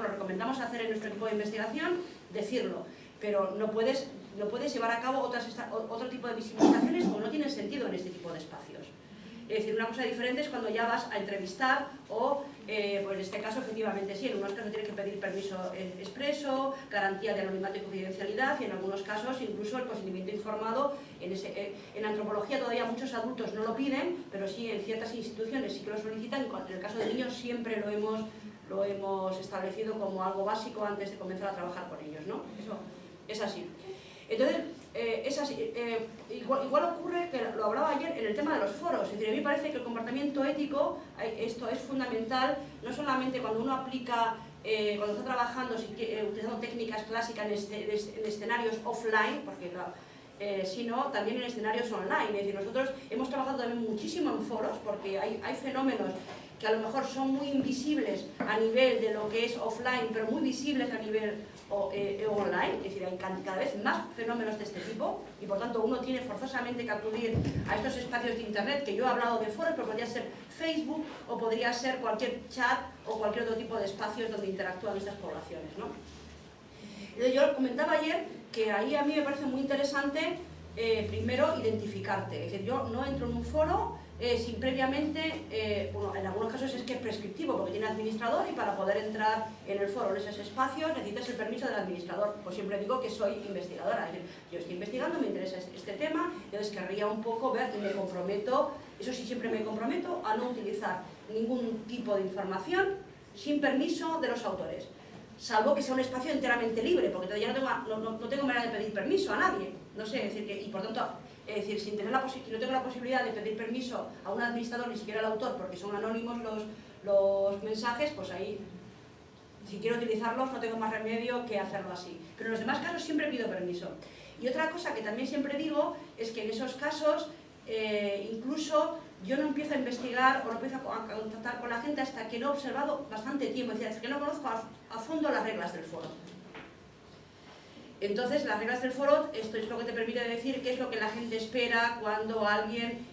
[SPEAKER 1] recomendamos hacer en nuestro equipo de investigación, decirlo, pero no puedes llevar a cabo otro tipo de visibilizaciones o no tienen sentido en este tipo de espacios. Es decir, una cosa diferente es cuando ya vas a entrevistar o, pues en este caso, efectivamente sí, en unos casos tienes que pedir permiso expreso, garantía de anonimato y confidencialidad y en algunos casos incluso el consentimiento informado. En antropología todavía muchos adultos no lo piden, pero sí en ciertas instituciones sí que lo solicitan y en el caso de niños siempre lo hemos establecido como algo básico antes de comenzar a trabajar con ellos, ¿no? Eso es así. Entonces, igual ocurre, que lo hablaba ayer, en el tema de los foros. Es decir, a mí me parece que el comportamiento ético, esto es fundamental, no solamente cuando uno aplica, cuando está trabajando utilizando técnicas clásicas en escenarios offline, porque claro, sino también en escenarios online. Es decir, nosotros hemos trabajado también muchísimo en foros, porque hay fenómenos que a lo mejor son muy invisibles a nivel de lo que es offline, pero muy visibles a nivel online. Es decir, hay cada vez más fenómenos de este tipo y por tanto uno tiene forzosamente que acudir a estos espacios de internet, que yo he hablado de foros, pero podría ser Facebook o podría ser cualquier chat o cualquier otro tipo de espacios donde interactúan estas poblaciones, ¿no? Yo comentaba ayer que ahí a mí me parece muy interesante primero identificarte. Es decir, yo no entro en un foro sin previamente, bueno, en algunos casos es que es prescriptivo porque tiene administrador y para poder entrar en el foro, en esos espacios, necesitas el permiso del administrador. Pues siempre digo que soy investigadora, es decir, yo estoy investigando, me interesa este tema, entonces querría un poco ver y me comprometo, eso sí, siempre me comprometo a no utilizar ningún tipo de información sin permiso de los autores, salvo que sea un espacio enteramente libre, porque todavía no tengo manera de pedir permiso a nadie, no sé, es decir, y por tanto, es decir, si no tengo la posibilidad de pedir permiso a un administrador, ni siquiera al autor, porque son anónimos los mensajes, pues ahí, si quiero utilizarlos, no tengo más remedio que hacerlo así. Pero en los demás casos siempre pido permiso. Y otra cosa que también siempre digo es que en esos casos, incluso yo no empiezo a investigar o no empiezo a contactar con la gente hasta que no he observado bastante tiempo, es decir, hasta que no conozco a fondo las reglas del foro. Entonces, las reglas del foro, esto es lo que te permite decir qué es lo que la gente espera cuando alguien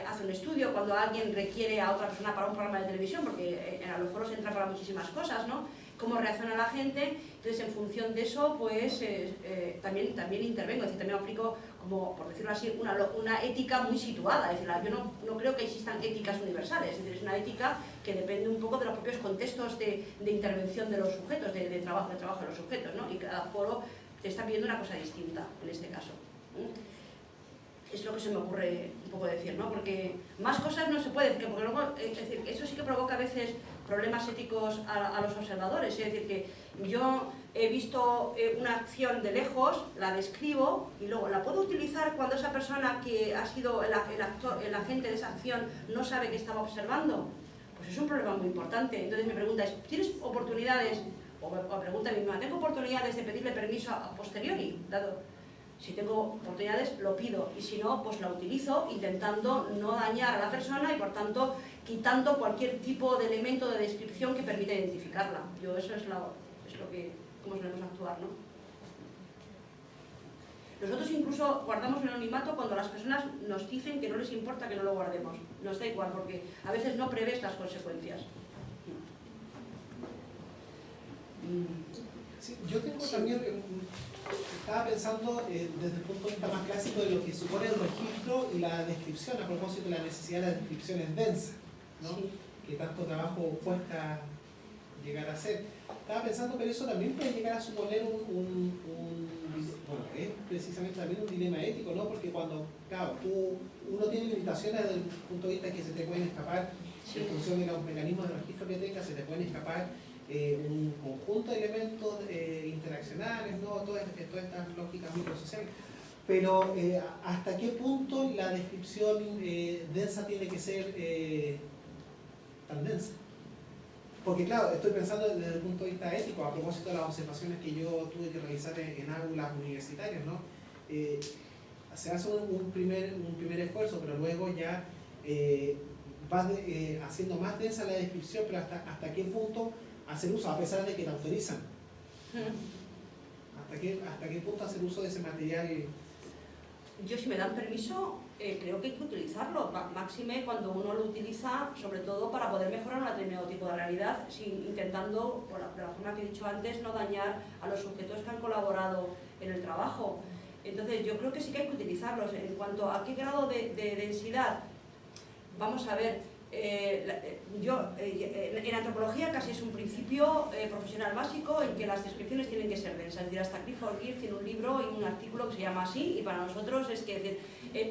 [SPEAKER 1] hace un estudio, cuando alguien requiere a otra persona para un programa de televisión, porque en los foros entra para muchísimas cosas, ¿no? Cómo reacciona la gente, entonces en función de eso, pues también intervengo, es decir, también aplico, como por decirlo así, una ética muy situada, es decir, yo no creo que existan éticas universales, es decir, es una ética que depende un poco de los propios contextos de intervención de los sujetos, de trabajo de los sujetos, ¿no? Y cada foro te está pidiendo una cosa distinta, en este caso. Es lo que se me ocurre un poco decir, ¿no? Porque más cosas no se puede decir, porque luego, es decir, eso sí que provoca a veces problemas éticos a los observadores, es decir, que yo he visto una acción de lejos, la describo y luego la puedo utilizar cuando esa persona que ha sido el agente de esa acción no sabe que estaba observando. Pues es un problema muy importante. Entonces mi pregunta es, ¿tienes oportunidades, o pregunta a mi misma, ¿tengo oportunidades de pedirle permiso a posteriori? Si tengo oportunidades, lo pido, y si no, pues la utilizo intentando no dañar a la persona y por tanto quitando cualquier tipo de elemento de descripción que permita identificarla. Eso es lo que, cómo solemos actuar, ¿no? Nosotros incluso guardamos el anonimato cuando las personas nos dicen que no les importa que no lo guardemos. Nos da igual, porque a veces no prevés las consecuencias.
[SPEAKER 5] Sí, yo tengo también, estaba pensando desde el punto de vista más clásico de lo que supone el registro y la descripción, a propósito de la necesidad de las descripciones densas, ¿no? Sí. Que tanto trabajo cuesta llegar a hacer. Estaba pensando que eso también puede llegar a suponer bueno, es precisamente también un dilema ético, ¿no? Porque cuando, claro, uno tiene limitaciones desde el punto de vista que se te pueden escapar, sí, en función de los mecanismos de registro que tengas, se te pueden escapar un conjunto de elementos interaccionales, ¿no? Todas estas lógicas microsociales. Pero ¿hasta qué punto la descripción densa tiene que ser tan densa? Porque claro, estoy pensando desde el punto de vista ético, a propósito de las observaciones que yo tuve que realizar en aulas universitarias, ¿no? Se hace un primer esfuerzo, pero luego ya vas haciendo más densa la descripción, pero hasta qué punto hacer uso, a pesar de que te autorizan. ¿Hasta qué punto hacer uso de ese material?
[SPEAKER 1] Yo, si me dan permiso, creo que hay que utilizarlo, máxime cuando uno lo utiliza, sobre todo para poder mejorar un determinado tipo de realidad, intentando, de la forma que he dicho antes, no dañar a los sujetos que han colaborado en el trabajo. Entonces, yo creo que sí que hay que utilizarlos. En cuanto a qué grado de densidad, vamos a ver, en antropología casi es un principio profesional básico en que las descripciones tienen que ser densas. Es decir, hasta Clifford Geertz tiene un libro y un artículo que se llama así, y para nosotros es que,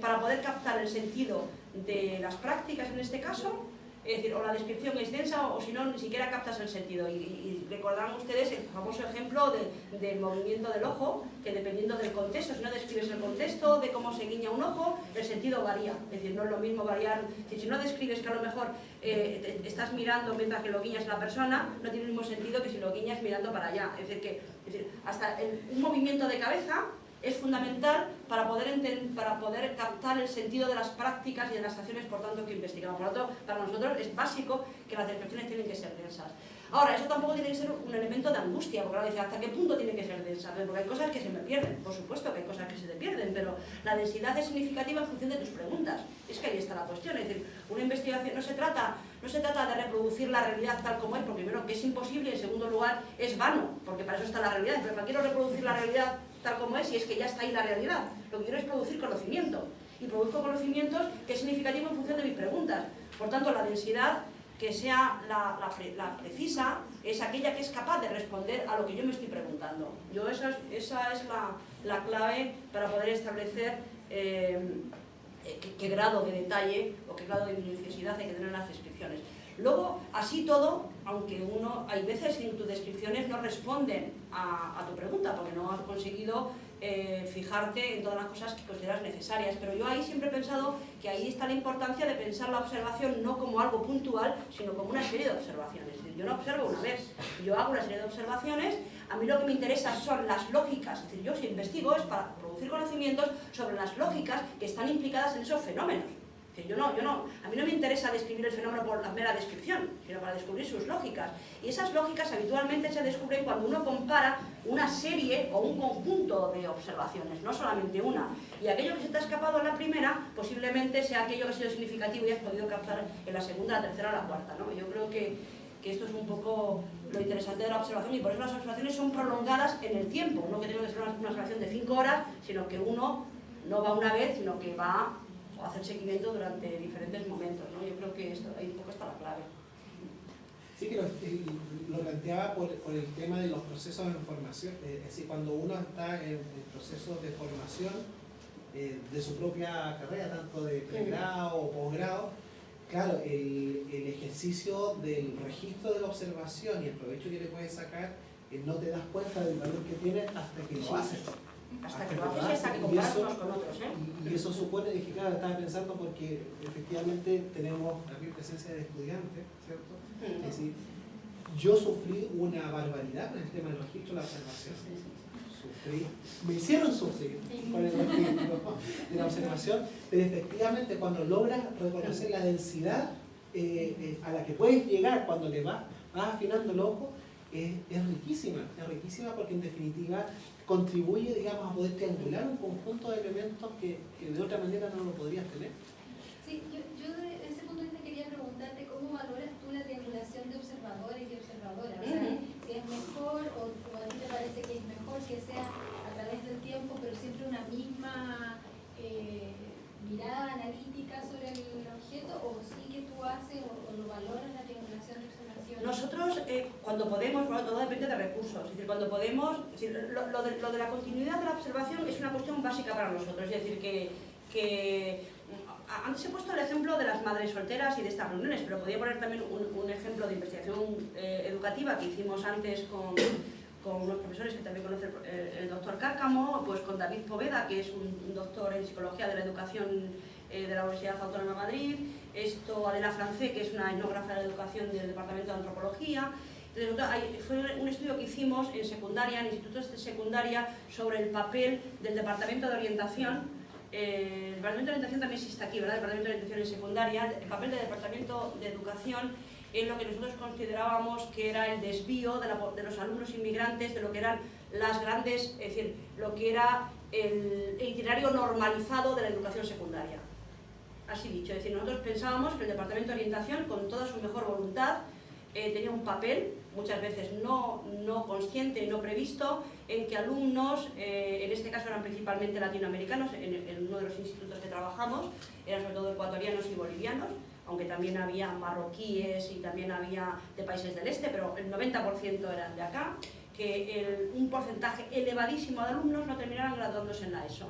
[SPEAKER 1] para poder captar el sentido de las prácticas en este caso, es decir, o la descripción es densa o si no, ni siquiera captas el sentido. Y recordarán ustedes el famoso ejemplo del movimiento del ojo, que dependiendo del contexto, si no describes el contexto de cómo se guiña un ojo, el sentido varía. Es decir, no es lo mismo variar, si no describes que a lo mejor estás mirando mientras que lo guiñas a la persona, no tiene el mismo sentido que si lo guiñas mirando para allá. Es decir, hasta un movimiento de cabeza es fundamental para poder captar el sentido de las prácticas y de las acciones, por tanto, que investigamos. Por lo tanto, para nosotros es básico que las descripciones tienen que ser densas. Ahora, eso tampoco tiene que ser un elemento de angustia, porque ahora dice, ¿hasta qué punto tiene que ser densa? Porque hay cosas que se me pierden, por supuesto que hay cosas que se te pierden, pero la densidad es significativa en función de tus preguntas. Es que ahí está la cuestión, es decir, una investigación no se trata de reproducir la realidad tal como es, porque primero que es imposible y en segundo lugar es vano, porque para eso está la realidad, pero para quiero reproducir la realidad tal como es y es que ya está ahí la realidad. Lo que quiero es producir conocimiento, y produzco conocimientos que es significativo en función de mis preguntas. Por tanto, la densidad que sea la precisa es aquella que es capaz de responder a lo que yo me estoy preguntando. Esa es la clave para poder establecer qué grado de detalle o qué grado de minuciosidad hay que tener en las descripciones. Luego, así todo, aunque hay veces que tus descripciones no responden a tu pregunta, porque no has conseguido fijarte en todas las cosas que consideras necesarias, pero yo ahí siempre he pensado que ahí está la importancia de pensar la observación no como algo puntual, sino como una serie de observaciones. Yo no observo una vez, yo hago una serie de observaciones, a mí lo que me interesa son las lógicas, es decir, yo si investigo es para producir conocimientos sobre las lógicas que están implicadas en esos fenómenos. A mí no me interesa describir el fenómeno por la mera descripción, sino para descubrir sus lógicas. Y esas lógicas habitualmente se descubren cuando uno compara una serie o un conjunto de observaciones, no solamente una. Y aquello que se te ha escapado en la primera, posiblemente sea aquello que ha sido significativo y has podido captar en la segunda, la tercera o la cuarta, ¿no? Yo creo que esto es un poco lo interesante de la observación y por eso las observaciones son prolongadas en el tiempo. No que tenga que ser una observación de 5 horas, sino que uno no va una vez, sino que va a hacer seguimiento durante diferentes momentos, ¿no? Yo creo que ahí un poco está la clave.
[SPEAKER 5] Sí, que lo planteaba por el tema de los procesos de formación. Es decir, cuando uno está en procesos de formación de su propia carrera, tanto de pregrado o posgrado, claro, el ejercicio del registro de la observación y el provecho que le puedes sacar, no te das cuenta del valor que tiene hasta que lo haces.
[SPEAKER 1] Hasta que lo haces y hasta que comparas unos con otros, ¿eh?
[SPEAKER 5] Y eso supone, que claro, estaba pensando porque efectivamente tenemos también presencia de estudiantes, ¿cierto? Es decir, yo sufrí una barbaridad con el tema del registro de la observación. Me hicieron sufrir con el registro de la observación, pero efectivamente cuando logras reconocer la densidad a la que puedes llegar cuando le vas afinando el ojo, es riquísima porque en definitiva contribuye, digamos, a poder triangular un conjunto de elementos que de otra manera no lo podrías tener.
[SPEAKER 3] Sí, yo de ese punto de vista quería preguntarte cómo valoras tú la triangulación de observadores y observadoras. O sea, si es mejor o a ti te parece que es mejor que sea a través del tiempo, pero siempre una misma mirada analítica sobre el objeto, o sí que tú haces o lo valoras la triangulación de observación.
[SPEAKER 1] Nosotros, cuando podemos, bueno, todo depende de recursos, es decir, cuando podemos, es decir, lo de la continuidad de la observación es una cuestión básica para nosotros, es decir, que antes he puesto el ejemplo de las madres solteras y de estas reuniones, pero podría poner también un ejemplo de investigación educativa que hicimos antes con unos profesores que también conoce el doctor Cárcamo, pues con David Poveda, que es un doctor en psicología de la educación de la Universidad Autónoma de Madrid, Adela Francé, que es una etnógrafa de la educación del Departamento de Antropología. Entonces, fue un estudio que hicimos en secundaria, en institutos de secundaria, sobre el papel del Departamento de Orientación. El Departamento de Orientación también existe aquí, ¿verdad? El Departamento de Orientación en secundaria, el papel del Departamento de Educación en lo que nosotros considerábamos que era el desvío de los alumnos inmigrantes, de lo que eran las grandes, es decir, lo que era el itinerario normalizado de la educación secundaria. Así dicho, es decir, nosotros pensábamos que el Departamento de Orientación, con toda su mejor voluntad, tenía un papel, muchas veces no consciente y no previsto, en que alumnos, en este caso eran principalmente latinoamericanos, en uno de los institutos que trabajamos, eran sobre todo ecuatorianos y bolivianos, aunque también había marroquíes y también había de países del este, pero el 90% eran de acá, que un porcentaje elevadísimo de alumnos no terminaran graduándose en la ESO.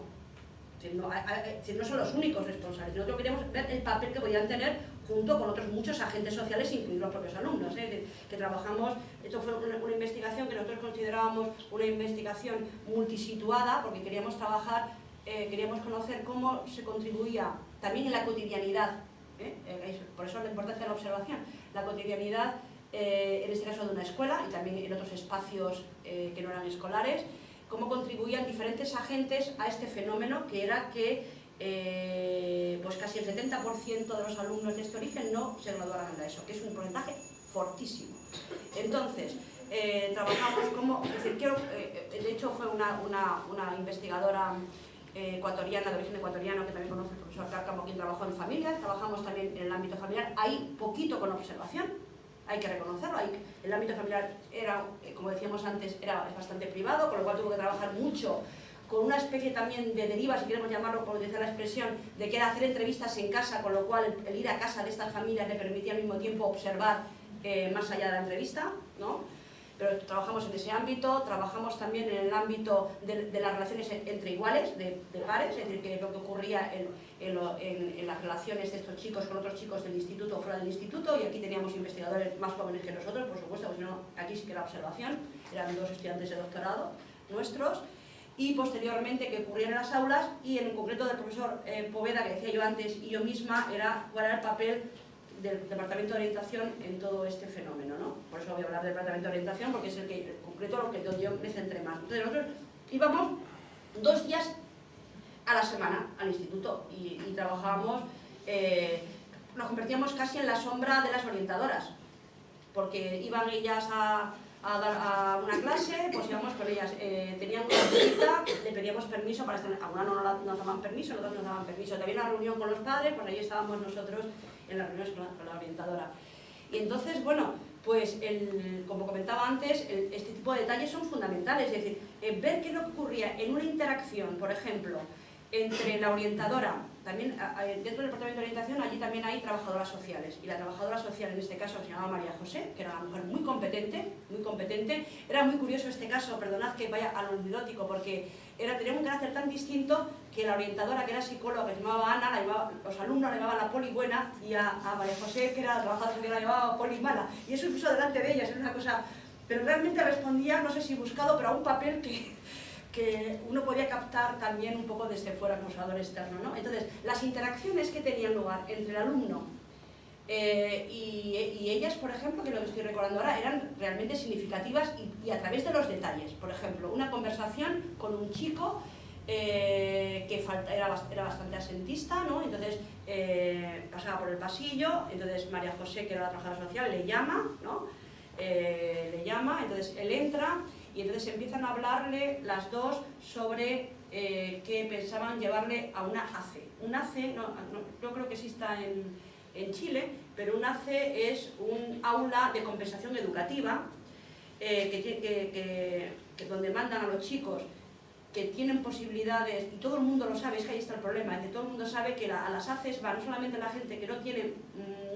[SPEAKER 1] No son los únicos responsables. Nosotros queríamos ver el papel que podían tener junto con otros muchos agentes sociales, incluidos los propios alumnos, que trabajamos. Esto fue una investigación que nosotros considerábamos una investigación multisituada, porque queríamos trabajar, queríamos conocer cómo se contribuía también en la cotidianidad, por eso la importancia de la observación, la cotidianidad, en este caso de una escuela y también en otros espacios que no eran escolares, cómo contribuían diferentes agentes a este fenómeno, que era que pues casi el 70% de los alumnos de este origen no se graduaran en la ESO, que es un porcentaje fortísimo. Entonces, trabajamos como, es decir, de hecho fue una investigadora ecuatoriana, de origen ecuatoriano, que también conoce el profesor Cárcamo, quien trabajó en familias. Trabajamos también en el ámbito familiar, hay poquito con observación, hay que reconocerlo. El ámbito familiar era, como decíamos antes, era bastante privado, con lo cual tuvo que trabajar mucho con una especie también de deriva, si queremos llamarlo, por utilizar la expresión, de que era hacer entrevistas en casa, con lo cual el ir a casa de estas familias le permitía al mismo tiempo observar más allá de la entrevista, ¿no? Pero trabajamos en ese ámbito, trabajamos también en el ámbito de las relaciones entre iguales, de pares, es decir, que lo que ocurría en las relaciones de estos chicos con otros chicos del instituto o fuera del instituto, y aquí teníamos investigadores más jóvenes que nosotros, por supuesto, porque si no, aquí sí que era observación, eran 2 estudiantes de doctorado nuestros, y posteriormente que ocurría en las aulas, y en concreto del profesor Poveda, que decía yo antes, y yo misma, cuál era el papel del Departamento de Orientación en todo este fenómeno, ¿no? Por eso voy a hablar del Departamento de Orientación, porque es el que, en concreto, donde yo me centré más. Entonces nosotros íbamos 2 días a la semana al instituto y trabajábamos, nos convertíamos casi en la sombra de las orientadoras, porque iban ellas a una clase, pues íbamos con ellas, teníamos una visita, le pedíamos permiso para estar, algunas no nos daban permiso, otras nos daban permiso, también una reunión con los padres, pues ahí estábamos nosotros en las reuniones con la orientadora. Y entonces, bueno, pues como comentaba antes, este tipo de detalles son fundamentales, es decir, ver qué es lo que ocurría en una interacción, por ejemplo, entre la orientadora, también dentro del departamento de orientación, allí también hay trabajadoras sociales, y la trabajadora social en este caso se llamaba María José, que era una mujer muy competente. Era muy curioso este caso, perdonad que vaya al anecdótico, porque tenía un carácter tan distinto que la orientadora, que era psicóloga, que se llamaba Ana, los alumnos la llamaban la poli buena, y a María José, que era la trabajadora social, la llamaba poli mala, y eso incluso delante de ellas, era una cosa, pero realmente respondía, no sé si buscado, pero a un papel que uno podía captar también un poco desde fuera como observador externo, ¿no? Entonces, las interacciones que tenían lugar entre el alumno y ellas, por ejemplo, que lo que estoy recordando ahora, eran realmente significativas y a través de los detalles. Por ejemplo, una conversación con un chico que era bastante asentista, ¿no? Entonces, pasaba por el pasillo, entonces María José, que era la trabajadora social, le llama, ¿no? Entonces él entra y entonces empiezan a hablarle las dos sobre que pensaban llevarle a una ACE. Un ACE, no creo que exista en Chile, pero un ACE es un aula de compensación educativa donde mandan a los chicos que tienen posibilidades, y todo el mundo lo sabe, es que ahí está el problema, es que todo el mundo sabe que a las ACES va no solamente la gente que no tiene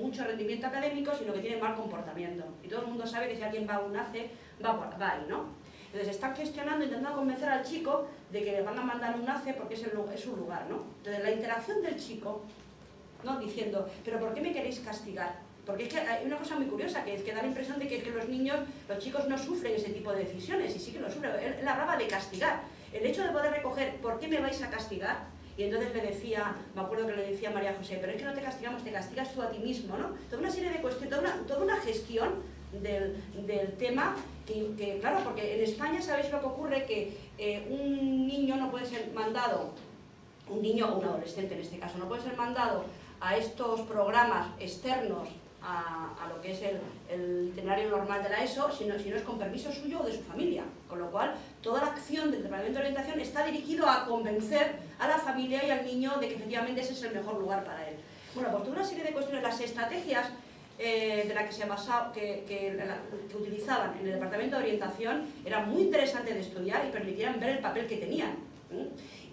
[SPEAKER 1] mucho rendimiento académico, sino que tiene mal comportamiento. Y todo el mundo sabe que si alguien va a un ACE, va ahí, ¿no? Entonces están gestionando, intentando convencer al chico de que le van a mandar un ACE porque es un lugar, ¿no? Entonces la interacción del chico, ¿no? Diciendo, ¿pero por qué me queréis castigar? Porque es que hay una cosa muy curiosa, que da la impresión de que los chicos no sufren ese tipo de decisiones, y sí que lo sufren. Él hablaba de castigar. El hecho de poder recoger, ¿por qué me vais a castigar? Y entonces le decía, me acuerdo que le decía a María José, pero es que no te castigamos, te castigas tú a ti mismo, ¿no? Toda una serie de cuestiones, toda una gestión del tema, que claro, porque en España, ¿sabéis lo que ocurre? Que un niño no puede ser mandado, un niño o un adolescente en este caso, no puede ser mandado a estos programas externos a lo que es el itinerario normal de la ESO, si no es con permiso suyo o de su familia. Con lo cual, toda la acción del Departamento de Orientación está dirigido a convencer a la familia y al niño de que efectivamente ese es el mejor lugar para él. Bueno, pues toda una serie de cuestiones, las estrategias de las que se basaba, que utilizaban en el Departamento de Orientación, eran muy interesantes de estudiar y permitían ver el papel que tenían.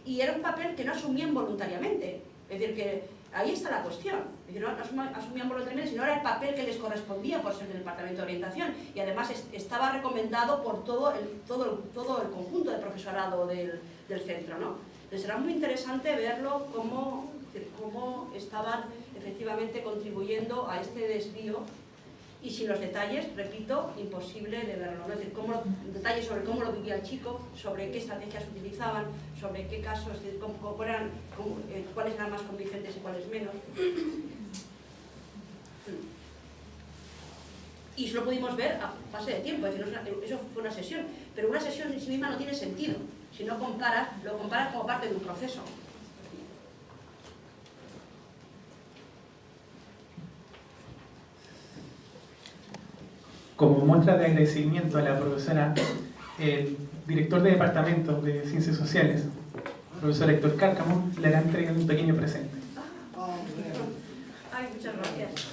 [SPEAKER 1] Y era un papel que no asumían voluntariamente. Es decir, que ahí está la cuestión. Es decir, no asumían voluntariamente, sino era el papel que les correspondía por ser del Departamento de Orientación. Y además estaba recomendado por todo el conjunto de profesorado del centro, ¿no? Entonces era muy interesante verlo cómo estaban efectivamente contribuyendo a este desvío, y sin los detalles, repito, imposible de verlo, ¿no? Es decir, detalles sobre cómo lo vivía el chico, sobre qué estrategias utilizaban, sobre qué casos, es decir, cuáles eran más convincentes y cuáles menos. Y eso lo pudimos ver a base de tiempo, es decir, eso fue una sesión, pero una sesión en sí misma no tiene sentido si no comparas, lo comparas como parte de un proceso.
[SPEAKER 2] Como muestra de agradecimiento a la profesora, el director de Departamento de Ciencias Sociales, profesor Héctor Cárcamo, le hará entrega de un pequeño presente.
[SPEAKER 1] Ay, muchas gracias.